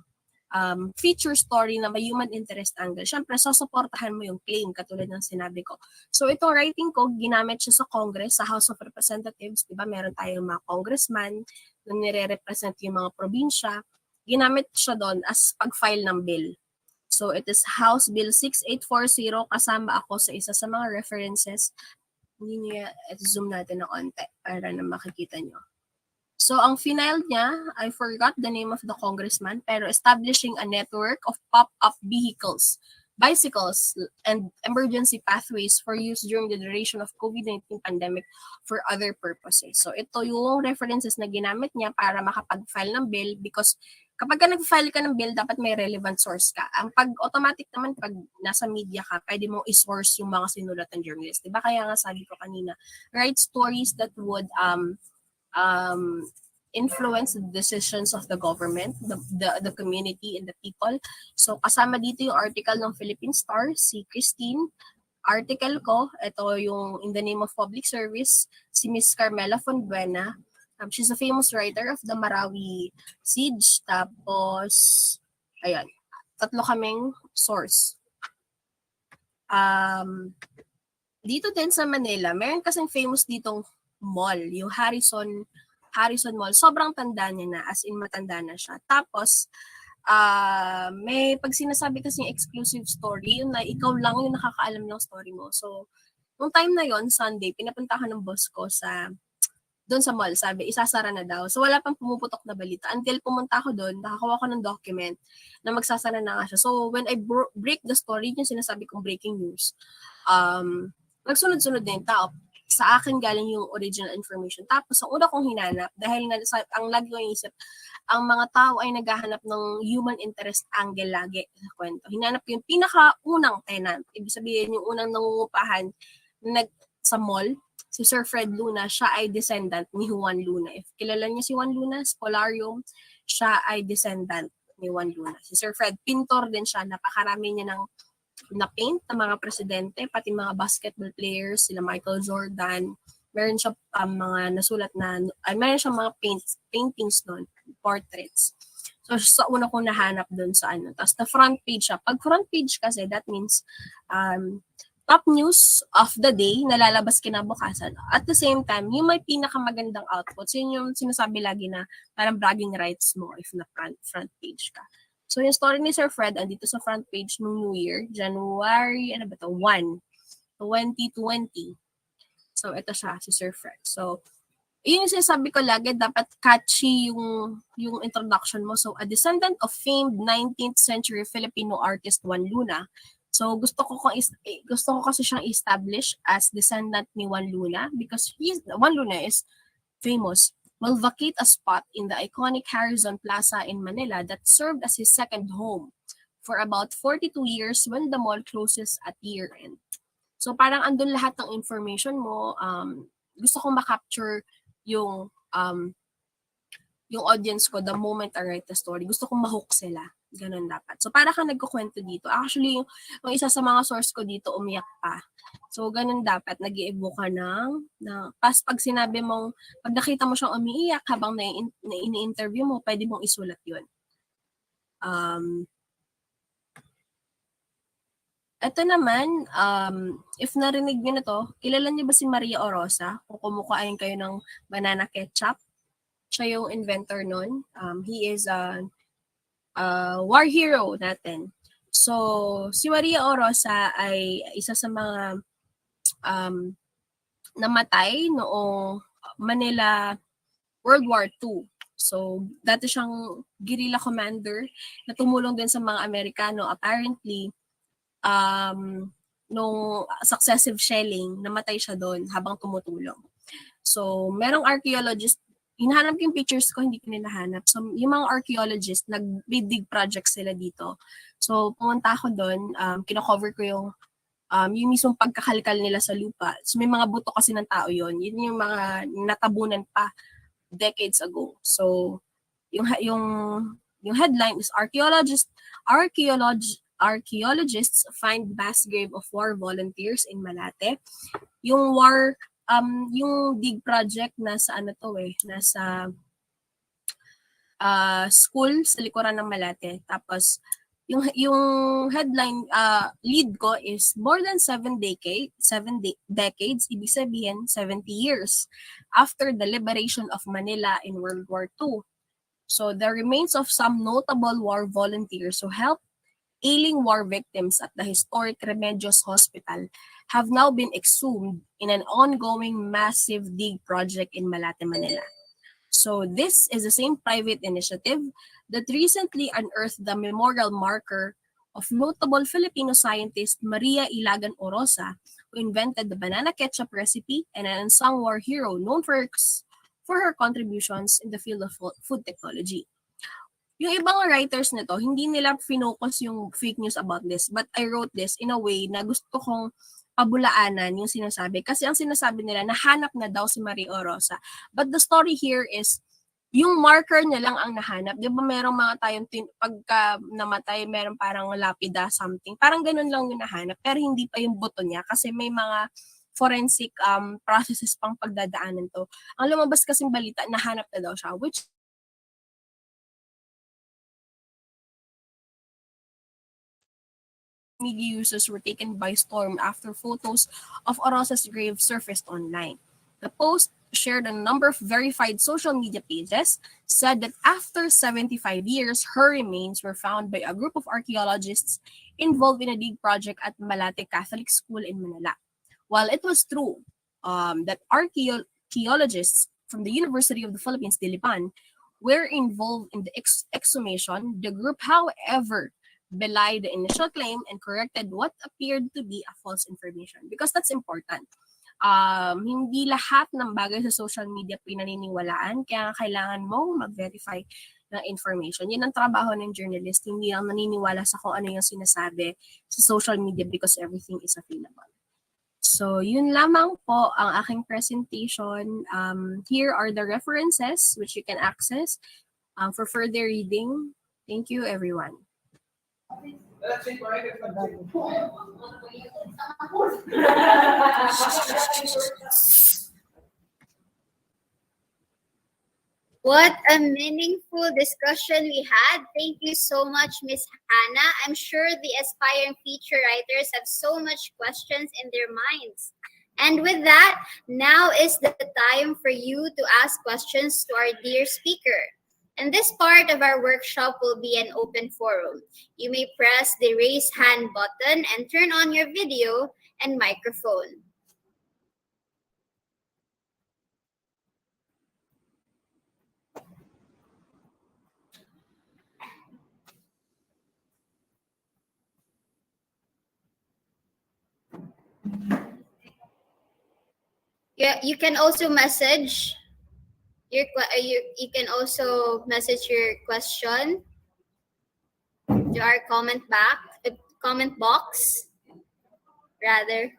feature story na may human interest angle, syempre, susuportahan mo yung claim, katulad ng sinabi ko. So, itong writing ko, ginamit siya sa Congress, sa House of Representatives, di ba? Meron tayong mga congressman na nire-represent yung mga probinsya. Ginamit siya doon as pag-file ng bill. So, it is House Bill 6840. Kasama ako sa isa sa mga references. Hindi niya, zoom natin ng onte para na makikita nyo. So, ang final niya, I forgot the name of the congressman, pero establishing a network of pop-up vehicles, bicycles, and emergency pathways for use during the duration of COVID-19 pandemic for other purposes. So, ito yung references na ginamit niya para makapag-file ng bill because kapag ka nag-file ka ng bill, dapat may relevant source ka. Ang pag-automatic naman, pag nasa media ka, pwede mo i-source yung mga sinulat ng journalist. Diba? Kaya nga sabi ko kanina, write stories that would influence the decisions of the government, the community, and the people. So, kasama dito yung article ng Philippine Star, si Christine. Article ko, ito yung In the Name of Public Service, si Miss Carmela Fonbuena. She's a famous writer of the Marawi Siege. Tapos, ayan, 3 kaming source. Dito din sa Manila, meron kasing famous ditong mall, yung Harrison Mall. Sobrang tanda niya na, as in matanda na siya. Tapos, may pag sinasabi kasing exclusive story, yun na ikaw lang yung nakakaalam ng story mo. So, nung time na yon Sunday, pinapuntahan ng boss ko doon sa mall, sabi, isasara na daw. So, wala pang pumuputok na balita. Until pumunta ako doon, nakakuha ko ng document na magsasara na nga siya. So, when I break the story, yung sinasabi kong breaking news, nagsunod-sunod na yung tao. Sa akin galing yung original information. Tapos, ang una kong hinanap, dahil nga, ang lagi ko yung isip, ang mga tao ay naghahanap ng human interest angle lagi sa kwento. Hinanap ko yung pinaka-unang tenant. Ibig sabihin, yung unang nangungupahan, sa mall. Si Sir Fred Luna, siya ay descendant ni Juan Luna. If kilala niyo si Juan Luna, Polarium, siya ay descendant ni Juan Luna. Si Sir Fred, pintor din siya. Napakarami niya ng na-paint ng mga presidente, pati mga basketball players, sila Michael Jordan. Meron siya mga nasulat na, meron siya mga paintings doon, portraits. So, sa una kong nahanap doon sa ano. Tapos, the front page siya. Pag front page kasi, that means top news of the day na lalabas kinabukasan. At the same time, yung may pinakamagandang outputs, yun yung sinasabi lagi na parang bragging rights mo if na front page ka. So, yung story ni Sir Fred, andito sa front page ng New Year, January, 1, 2020. So, ito siya, si Sir Fred. So, yun yung sinasabi ko lagi, dapat catchy yung introduction mo. So, a descendant of famed 19th century Filipino artist Juan Luna. So, gusto ko kasi siyang establish as descendant ni Juan Luna because Juan Luna is famous. Will vacate a spot in the iconic Harrison Plaza in Manila that served as his second home for about 42 years when the mall closes at year-end. So, parang andun lahat ng information mo. Gusto kong ma-capture yung audience ko the moment I write the story. Gusto kong ma-hook sila. Ganun dapat. So, para kang nagkukwento dito. Actually, yung isa sa mga source ko dito, umiyak pa. So, ganun dapat. Nag-i-evoke ka pag sinabi mong, pag nakita mo siyang umiiyak habang ini-interview mo, pwede mong isulat yun. Ito naman, if narinig niyo na to, kilala niyo ba si Maria Orosa? Kung kumukain kayo ng banana ketchup, siya yung inventor nun. He is a war hero natin. So, si Maria Orosa ay isa sa mga namatay noong Manila World War II. So, dati siyang guerrilla commander na tumulong din sa mga Amerikano. Apparently, nung successive shelling, namatay siya doon habang tumutulong. So, merong archaeologist, hinahanap yung pictures ko, hindi ko nila. So, yung mga archaeologists, nag-dig project sila dito. So, pumunta ako doon, kino-cover ko yung mismong pagkakalkal nila sa lupa. So, may mga buto kasi ng tao yon. Yun yung mga natabunan pa decades ago. So, yung headline is Archaeologists find mass grave of war volunteers in Malate. Yung yung dig project nasa nasa school sa likuran ng Malate. Tapos yung headline lead ko is more than 7 decades, ibig sabihin 70 years after the liberation of Manila in World War II. So the remains of some notable war volunteers who helped ailing war victims at the historic Remedios Hospital have now been exhumed in an ongoing massive dig project in Malate, Manila. So this is the same private initiative that recently unearthed the memorial marker of notable Filipino scientist Maria Ilagan Orosa, who invented the banana ketchup recipe and an unsung war hero known for her contributions in the field of food technology. Yung ibang writers nito, hindi nila finocus yung fake news about this, but I wrote this in a way na gusto kong pabulaanan yung sinasabi. Kasi ang sinasabi nila, nahanap na daw si Maria Orosa. But the story here is, yung marker niya lang ang nahanap. Di ba merong mga tayong, pagka namatay, merong parang lapida, something. Parang ganun lang yung nahanap, pero hindi pa yung buto niya kasi may mga forensic processes pang pagdadaanan to. Ang lumabas kasing balita, nahanap na daw siya, which media users were taken by storm after photos of Orosa's grave surfaced online. The post, shared on a number of verified social media pages, said that after 75 years, her remains were found by a group of archaeologists involved in a dig project at Malate Catholic School in Manila. While it was true that archaeologists from the University of the Philippines, Dilipan, were involved in the exhumation, the group, however, belied the initial claim and corrected what appeared to be a false information. Because that's important. Hindi lahat ng bagay sa social media pinaniniwalaan, kaya kailangan mo mag-verify ng information. Yan ang trabaho ng journalist, hindi lang naniniwala sa kung ano yung sinasabi sa social media because everything is available. So, yun lamang po ang aking presentation. Here are the references which you can access for further reading. Thank you, everyone. What a meaningful discussion we had. Thank you so much, Miss Hannah. I'm sure the aspiring feature writers have so much questions in their minds. And with that, now is the time for you to ask questions to our dear speaker. And this part of our workshop will be an open forum. You may press the raise hand button and turn on your video and microphone. Yeah, you can also message you can also message your question to our comment box rather.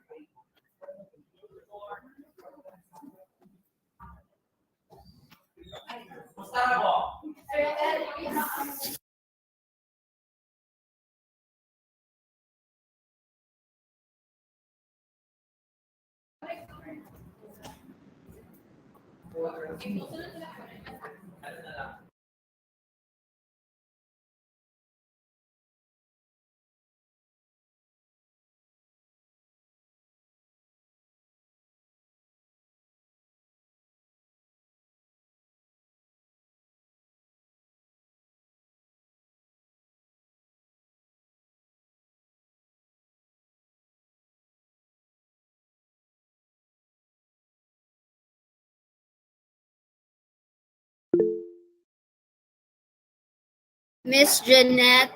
Miss Jeanette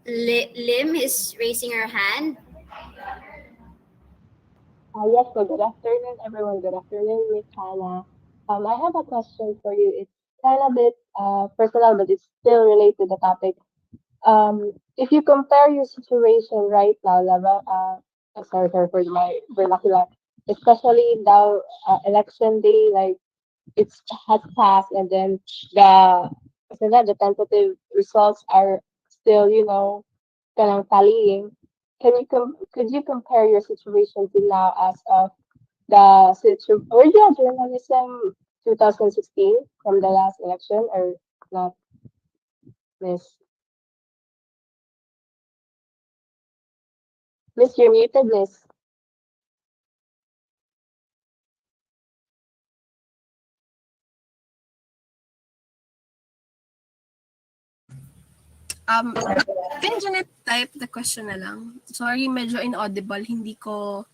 Lim is raising her hand. Yes, so good afternoon, everyone. Good afternoon, Miss Hannah. I have a question for you. It's kind of bit personal, but it's still related to the topic. If you compare your situation right now, sorry for my vernacular, especially now, election day, like it's has passed, and then the tentative results are still, kind of tallying. Could you compare your situation to now as of the original journalism 2016 from the last election or not, Miss? Miss, you're muted, Miss. Can Janet type the question na lang? Sorry, medyo inaudible. Hindi ko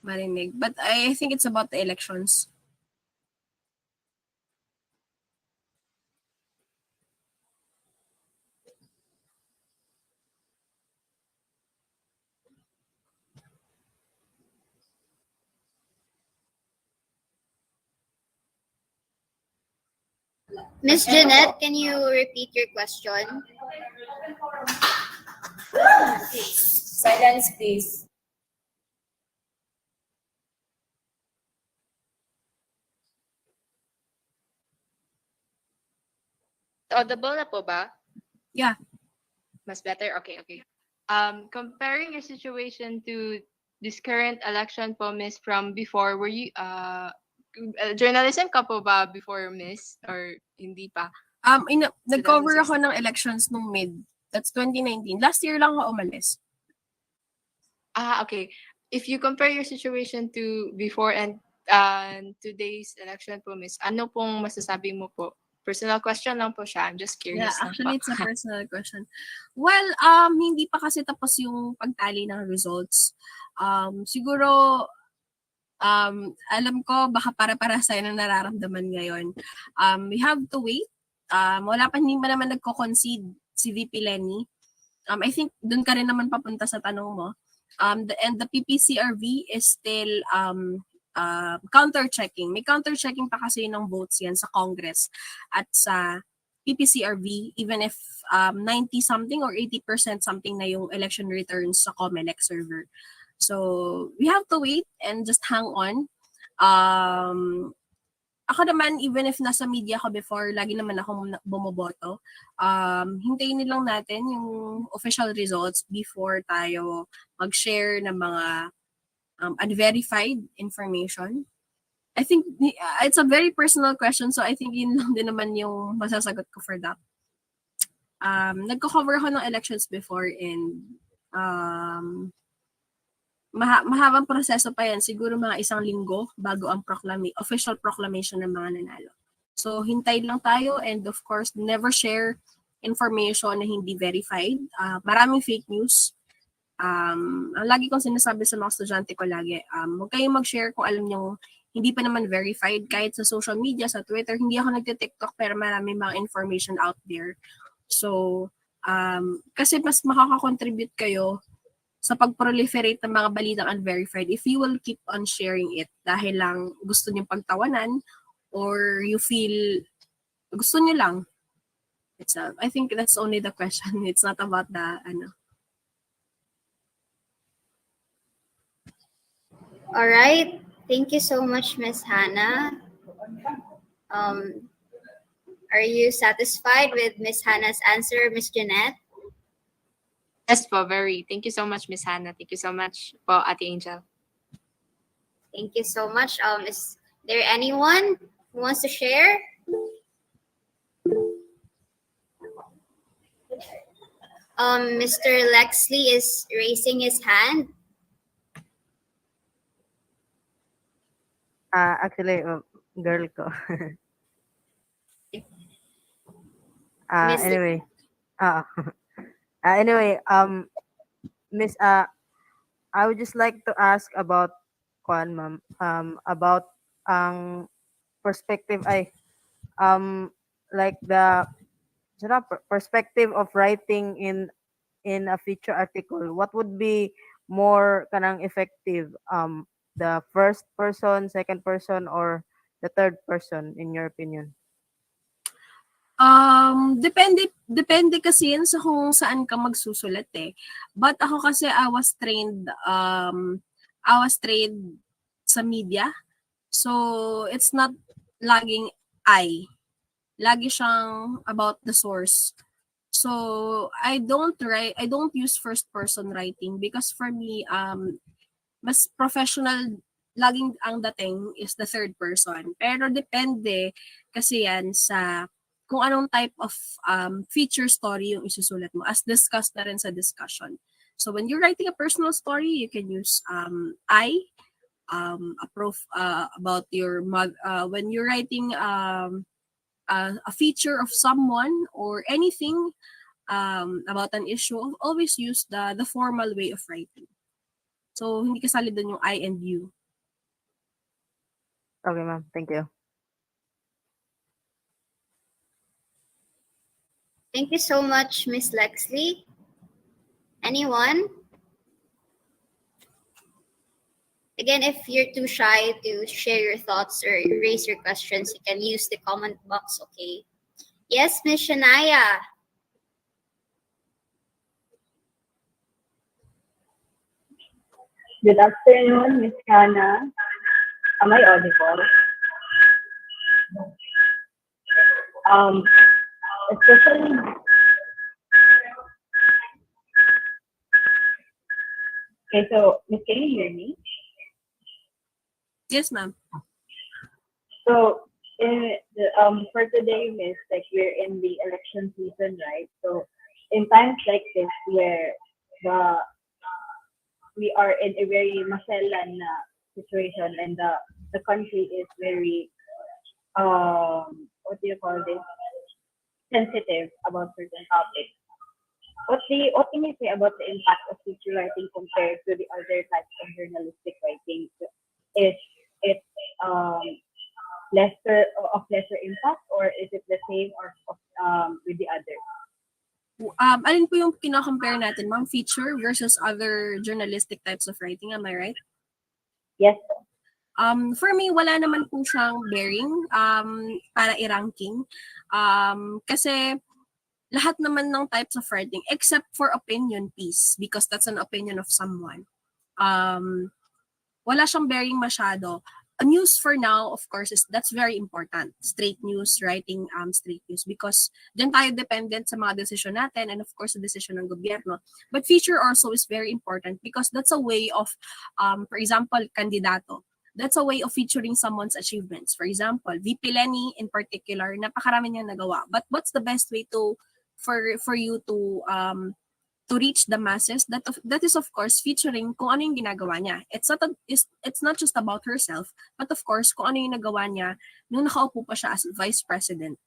marinig. But I think it's about the elections. Miss Jeanette, can you repeat your question? Silence, please. Audible na po ba? Yeah. Mas better? Okay. Comparing your situation to this current election po, Miss, from before, were you, journalism ka po ba before, Miss? Or hindi pa? Nag-cover ako ng elections nung mid. That's 2019. Last year lang ako umalis. Okay. If you compare your situation to before and today's election po, Miss, ano pong masasabi mo po? Personal question lang po siya. I'm just curious. Yeah, actually, it's a personal question. Well, hindi pa kasi tapos yung pagtali ng results. Siguro, alam ko, baka para sa'yo na nararamdaman ngayon. We have to wait. Hindi pa naman nagko-concede si VP Lenny. I think dun ka rin naman papunta sa tanong mo. And the PPCRV is still counter-checking. May counter-checking pa kasi ng votes yan sa Congress at sa PPCRV, even if 90-something or 80% something na yung election returns sa COMELEC server. So we have to wait and just hang on. Ako naman, even if nasa media ako before, lagi naman akong bumoboto. Hintayin lang natin yung official results before tayo mag-share ng mga unverified information. I think it's a very personal question, so I think yun lang din naman yung masasagot ko for that. Nagko-cover ako ng elections before and mahabang proseso pa yan. Siguro mga 1 linggo bago ang official proclamation ng mga nanalo. So, hintay lang tayo and of course, never share information na hindi verified. Maraming fake news. Ang lagi kong sinasabi sa mga estudyante ko lagi, huwag kayong mag-share kung alam nyo hindi pa naman verified. Kahit sa social media, sa Twitter, hindi ako nagte-TikTok pero maraming mga information out there. So, kasi mas makaka-contribute kayo sa pag-proliferate ng mga balitang unverified if you will keep on sharing it dahil lang gusto niyong pagtawanan or you feel gusto niyo lang. I think that's only the question. It's not about the All right. Thank you so much, Miss Hannah. Are you satisfied with Miss Hannah's answer, Miss Jeanette? Yes po, very. Thank you so much, Miss Hannah. Thank you so much po, Ate Angel. Thank you so much. Is there anyone who wants to share? Mr. Lexley is raising his hand. Actually, girl ko. Miss- Anyway. Anyway, Miss, I would just like to ask about Kwan, ma'am, about ang perspective like the perspective of writing in a feature article. What would be more kanang effective, the first person, second person, or the third person in your opinion? Depende kasi yan sa kung saan ka magsusulat eh. But ako kasi I was trained sa media. So it's not laging lagi siyang about the source. So I don't use first person writing because for me mas professional laging ang dating is the third person. Pero depende kasi yan sa kung anong type of feature story yung isusulat mo as discussed na rin sa discussion. So when you're writing a personal story, you can use about your when you're writing a feature of someone or anything about an issue, always use the formal way of writing. So hindi kasali doon yung I and you. Okay, ma'am. Thank you. Thank you so much, Miss Lexley. Anyone? Again, if you're too shy to share your thoughts or raise your questions, you can use the comment box, okay? Yes, Miss Shania. Good afternoon, Miss Hannah. Am I audible? Especially okay, so Miss, can you hear me? Yes, ma'am. So for today, Miss, like we're in the election season, right? So in times like this where we are in a very maselan situation and the country is very what do you call this, sensitive about certain topics. What can you say about the impact of feature writing compared to the other types of journalistic writing? Is it lesser impact, or is it the same or with the other? Alin po yung kina-compare natin, ma'am? Feature versus other journalistic types of writing, am I right? Yes. For me, wala naman po siyang bearing para i-ranking. Kasi lahat naman ng types of writing, except for opinion piece, because that's an opinion of someone. wala siyang bearing masyado. News for now, of course, that's very important. Straight news, writing straight news, because dyan tayo dependent sa mga desisyon natin and of course, the decision ng gobyerno. But feature also is very important because that's a way of, for example, kandidato. That's a way of featuring someone's achievements. For example, VP Lenny in particular, napakarami niya nagawa. But what's the best way for you to reach the masses? That is of course featuring kung ano yung ginagawa niya. It's not just about herself, but of course kung ano yung nagawa niya nung nakaupo pa siya as vice president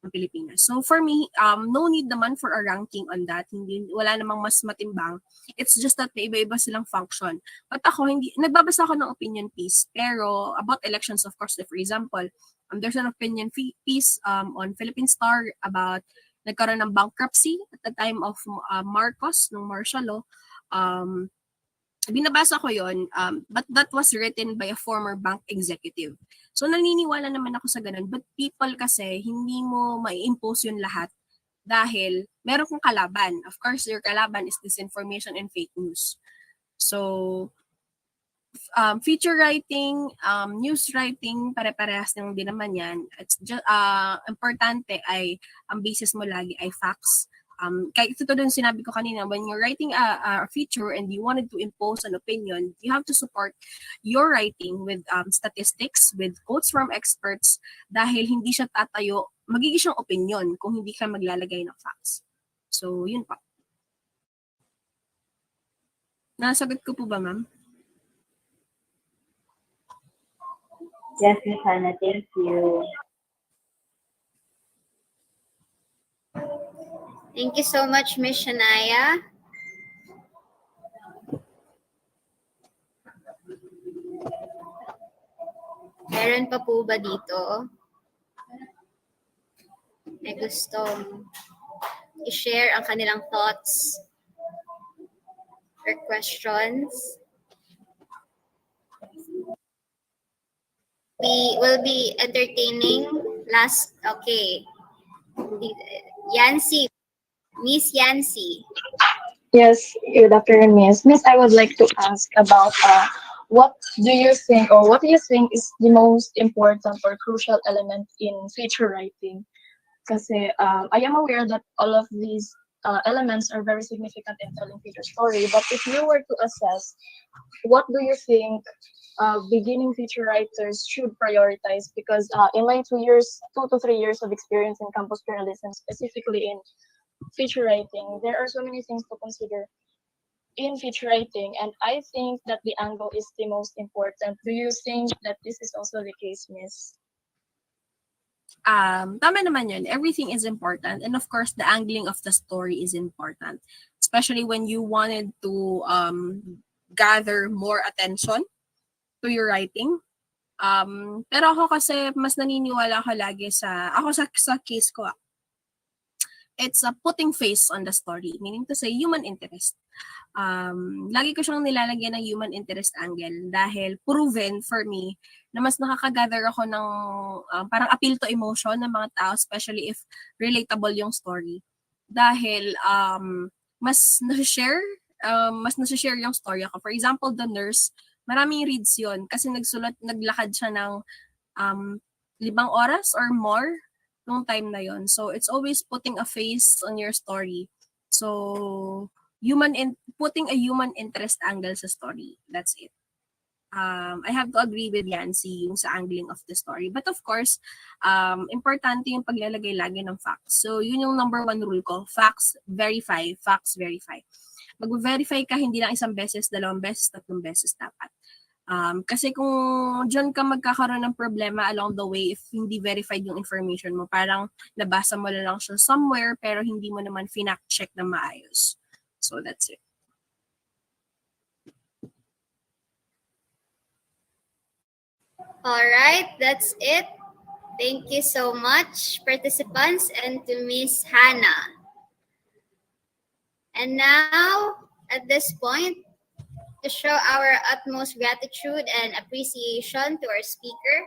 ng Pilipinas. So for me, no need naman for a ranking on that. Wala namang mas matimbang. It's just that may iba-iba silang function. But ako, nagbabasa ako ng opinion piece, pero about elections, of course, for example, there's an opinion piece on Philippine Star about nagkaroon ng bankruptcy at the time of Marcos, nung martial law. Binabasa ko yon, but that was written by a former bank executive. So naniniwala naman ako sa ganun. But people kasi, hindi mo mai-impose yun lahat dahil meron kong kalaban. Of course, your kalaban is disinformation and fake news. So, feature writing, news writing, pare-parehas lang din naman yan. It's just, importante ay, ang basis mo lagi ay facts. Kaya ito doon sinabi ko kanina, when you're writing a feature and you wanted to impose an opinion, you have to support your writing with statistics, with quotes from experts, dahil hindi siya tatayo, magiging siyang opinion kung hindi ka maglalagay ng facts. So, yun pa. Nasagot ko po ba, ma'am? Yes, Ms. Hannah, thank you. Thank you so much, Ms. Shania. Meron pa po ba dito? May gustong i-share ang kanilang thoughts or questions? We will be entertaining last, okay. Yancy, Miss Yancy. Yes, good afternoon, Miss. Miss, I would like to ask about what do you think is the most important or crucial element in feature writing? Kasi I am aware that all of these elements are very significant in telling feature story, but if you were to assess, what do you think beginning feature writers should prioritize? Because in my 2 to 3 years of experience in campus journalism, specifically in feature writing, there are so many things to consider in feature writing, and I think that the angle is the most important. Do you think that this is also the case, Miss? Tama naman yun. Everything is important. And of course, the angling of the story is important. Especially when you wanted to gather more attention to your writing. Pero ako kasi, mas naniniwala ako lagi sa case ko. It's putting face on the story. Meaning to say, human interest. Lagi ko siyang nilalagyan ng human interest angle dahil proven for me na mas nakakagather ako ng parang appeal to emotion ng mga tao, especially if relatable yung story. Dahil mas nasi-share yung story ako. For example, the nurse, maraming reads yun kasi naglakad siya ng 5 oras or more nung time na yon. So it's always putting a face on your story. So putting a human interest angle sa story. That's it. I have to agree with Yancy yung sa angling of the story. But of course, importante yung paglalagay lagi ng facts. So yun yung number 1 rule ko. Facts, verify. Facts, verify. Mag-verify ka hindi lang 1 beses, 2 beses, 3 beses dapat. Kasi kung dyan ka magkakaroon ng problema along the way if hindi verified yung information mo, parang nabasa mo lang siya somewhere pero hindi mo naman fact check na maayos. So that's it. All right, that's it. Thank you so much, participants, and to Miss Hannah. And now, at this point, to show our utmost gratitude and appreciation to our speaker,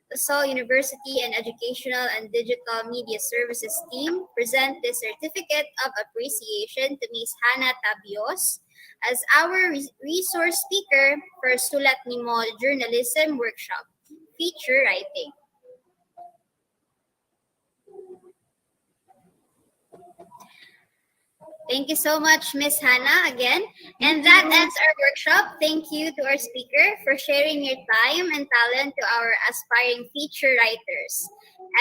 the Seoul University and Educational and Digital Media Services team present the Certificate of Appreciation to Ms. Hannah Tabios as our resource speaker for sulAtNIMO Journalism Workshop, Feature Writing. Thank you so much, Miss Hannah, again. And that ends our workshop. Thank you to our speaker for sharing your time and talent to our aspiring feature writers.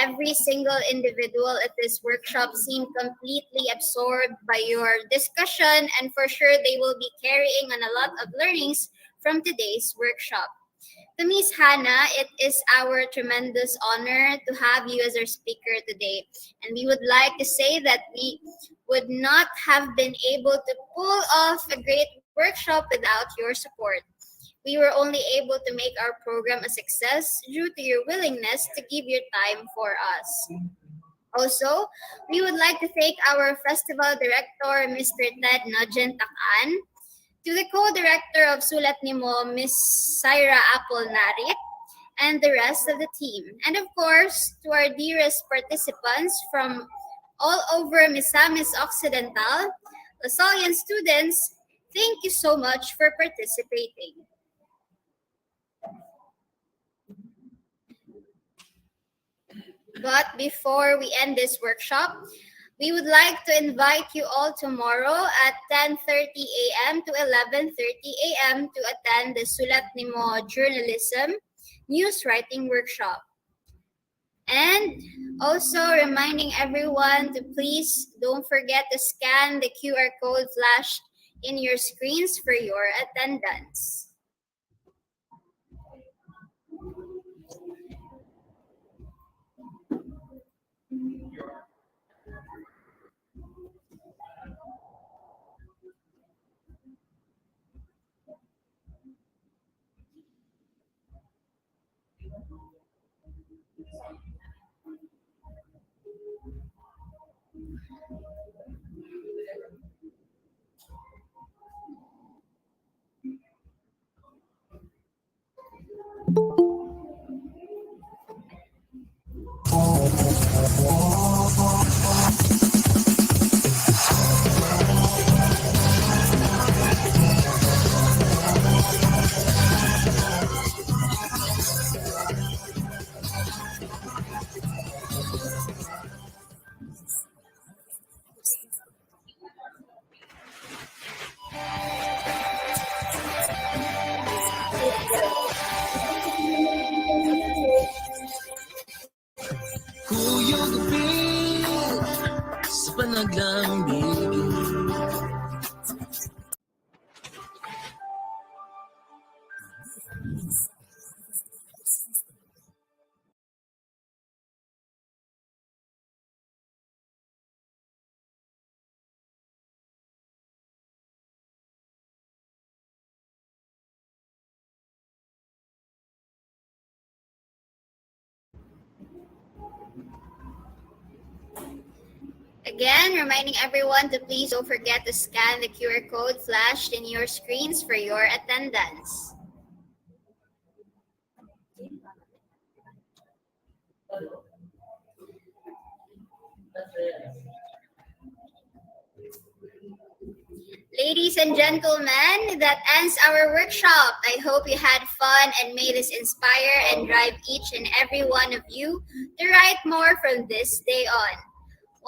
Every single individual at this workshop seemed completely absorbed by your discussion, and for sure they will be carrying on a lot of learnings from today's workshop. To Miss Hannah, it is our tremendous honor to have you as our speaker today. And we would like to say that we would not have been able to pull off a great workshop without your support. We were only able to make our program a success due to your willingness to give your time for us. Also, we would like to thank our festival director, Mr. Ted Nugent Takan, to the co-director of sulAtNIMO, Ms. Syra Apple-Narit, and the rest of the team. And of course, to our dearest participants from all over Misamis Occidental, Lasallian students, thank you so much for participating. But before we end this workshop, we would like to invite you all tomorrow at 10:30 a.m. to 11:30 a.m. to attend the sulAtNIMO Journalism News Writing Workshop. And also reminding everyone to please don't forget to scan the QR code flashed in your screens for your attendance. Kuyog sa panaglambing. Again, reminding everyone to please don't forget to scan the QR code flashed in your screens for your attendance. Ladies and gentlemen, that ends our workshop. I hope you had fun and may this inspire and drive each and every one of you to write more from this day on.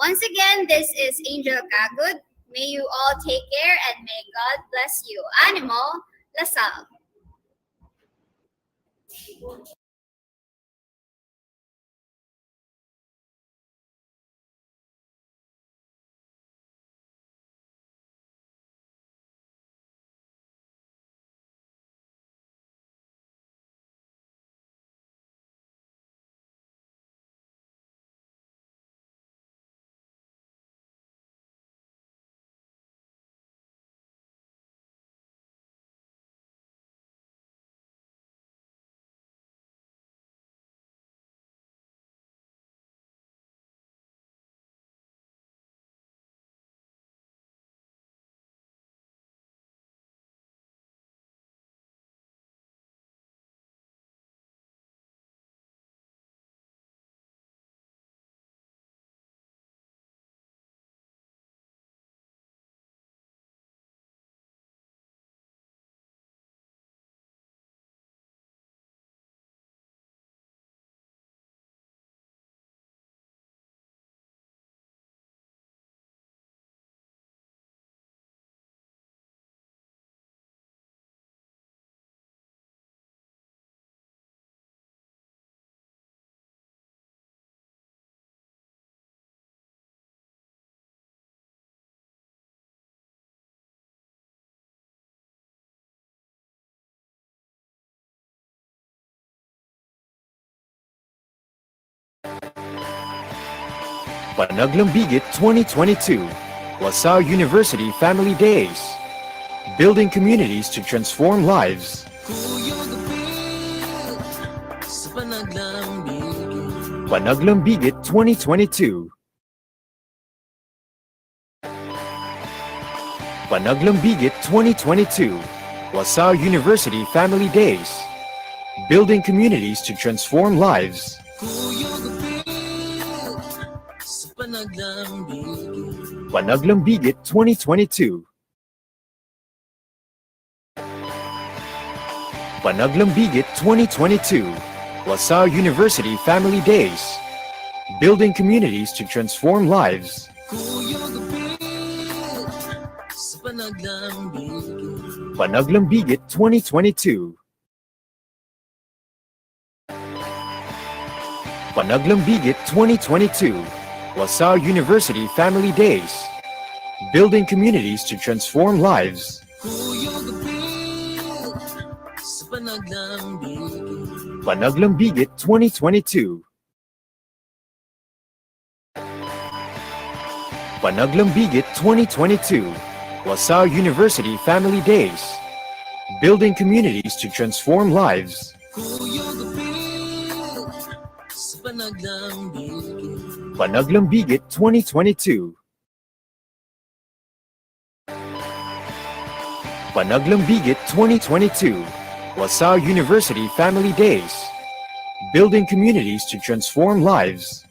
Once again, this is Angel Kagud. May you all take care and may God bless you. Animo, Lasal. Panaglambigit 2022, LaSalle University Family Days. Building communities to transform lives. Panaglambigit 2022. Panaglambigit 2022, LaSalle University Family Days. Building communities to transform lives. Panaglambigit 2022. Panaglambigit 2022, LaSalle University Family Days. Building communities to transform lives. Panaglambigit 2022. Panaglambigit 2022, LaSalle University Family Days. Building communities to transform lives. Panaglambigit 2022. Panaglambigit 2022, LaSalle University Family Days. Building communities to transform lives. Panaglambigit 2022. Panaglambigit 2022, LaSalle University Family Days. Building communities to transform lives.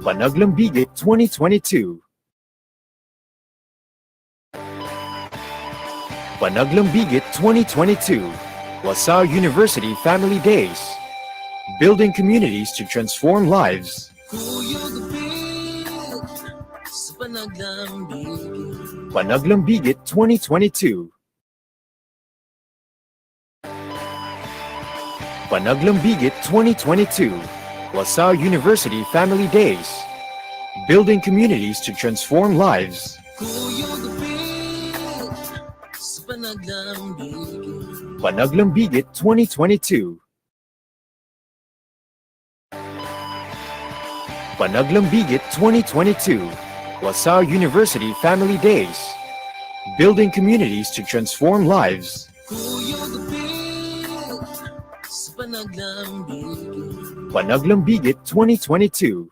Panaglambigit 2022. Panaglambigit 2022, LaSalle University Family Days. Building communities to transform lives. Panaglambigit 2022. Panaglambigit 2022, LaSalle University Family Days. Building communities to transform lives. Panaglambigit 2022. Panaglambigit 2022, LaSalle University Family Days. Building communities to transform lives. Panaglambigit 2022.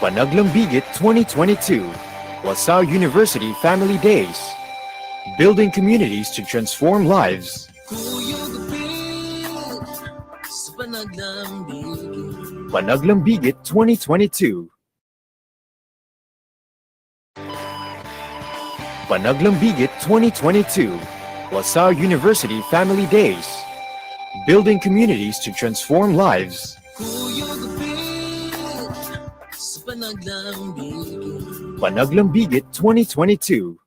Panaglambigit 2022, LaSalle University Family Days. Building communities to transform lives. Panaglambigit 2022. Panaglambigit 2022, LaSalle University Family Days. Building communities to transform lives. Panaglambigit 2022.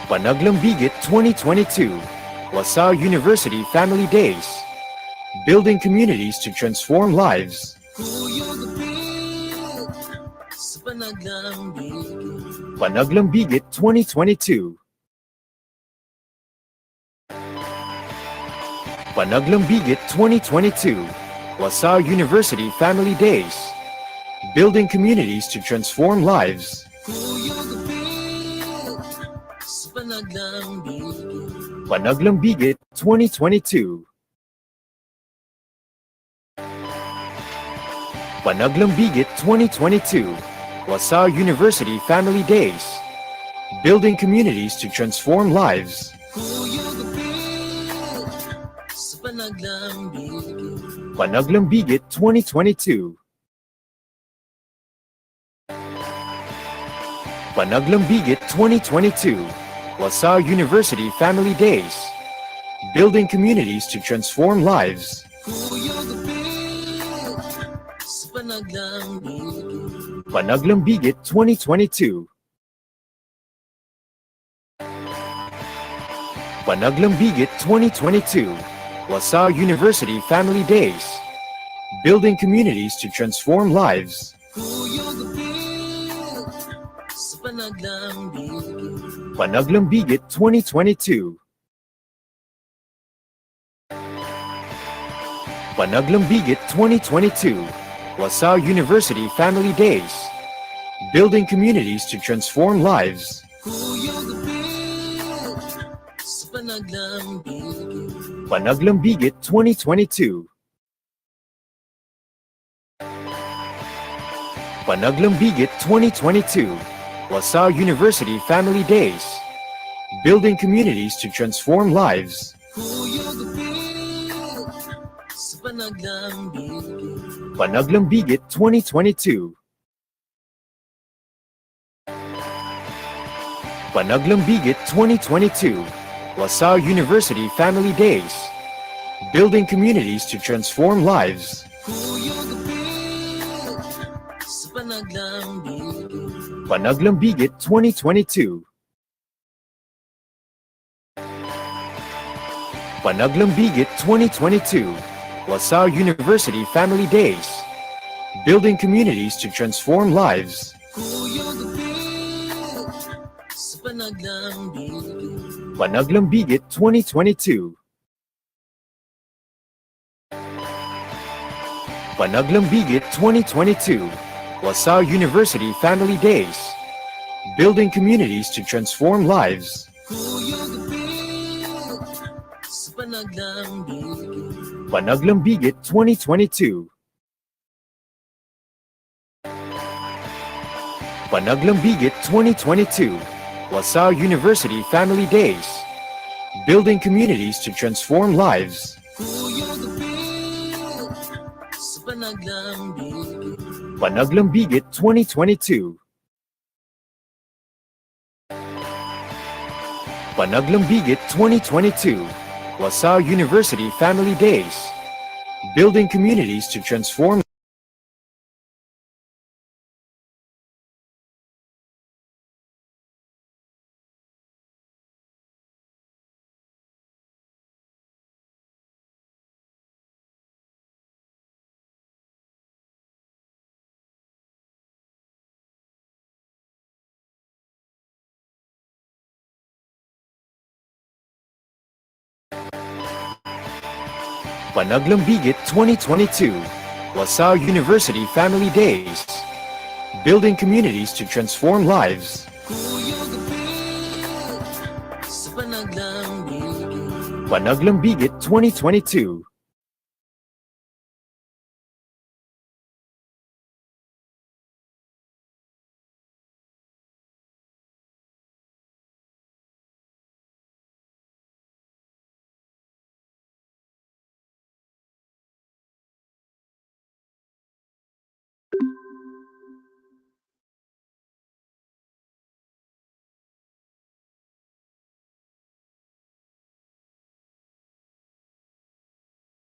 Panaglambigit 2022, LaSalle University Family Days. Building communities to transform lives. Panaglambigit 2022. Panaglambigit 2022, LaSalle University Family Days. Building communities to transform lives. Panaglambigit 2022. Panaglambigit 2022, LaSalle University Family Days. Building communities to transform lives. Panaglambigit 2022. Panaglambigit 2022, LaSalle University Family Days. Building communities to transform lives. Panaglambigit 2022. Panaglambigit 2022, LaSalle University Family Days. Building communities to transform lives. Panaglambigit 2022. Panaglambigit 2022. LaSalle University Family Days. Building communities to transform lives. Panaglambigit 2022. Panaglambigit 2022. LaSalle University Family Days. Building communities to transform lives. Panaglambigit 2022. Panaglambigit 2022. LaSalle University Family Days. Building communities to transform lives. Panaglambigit 2022. Panaglambigit 2022. LaSalle University Family Days. Building communities to transform lives. Panaglambigit 2022. Panaglambigit 2022. LaSalle University Family Days. Building communities to transform lives. Panaglambigit 2022. Panaglambigit 2022. LaSalle University Family Days. Building communities to transform lives. Panaglambigit 2022. Panaglambigit 2022. LaSalle University Family Days. Building communities to transform. Panaglambigit 2022. LaSalle University Family Days. Building communities to transform lives. Panaglambigit 2022.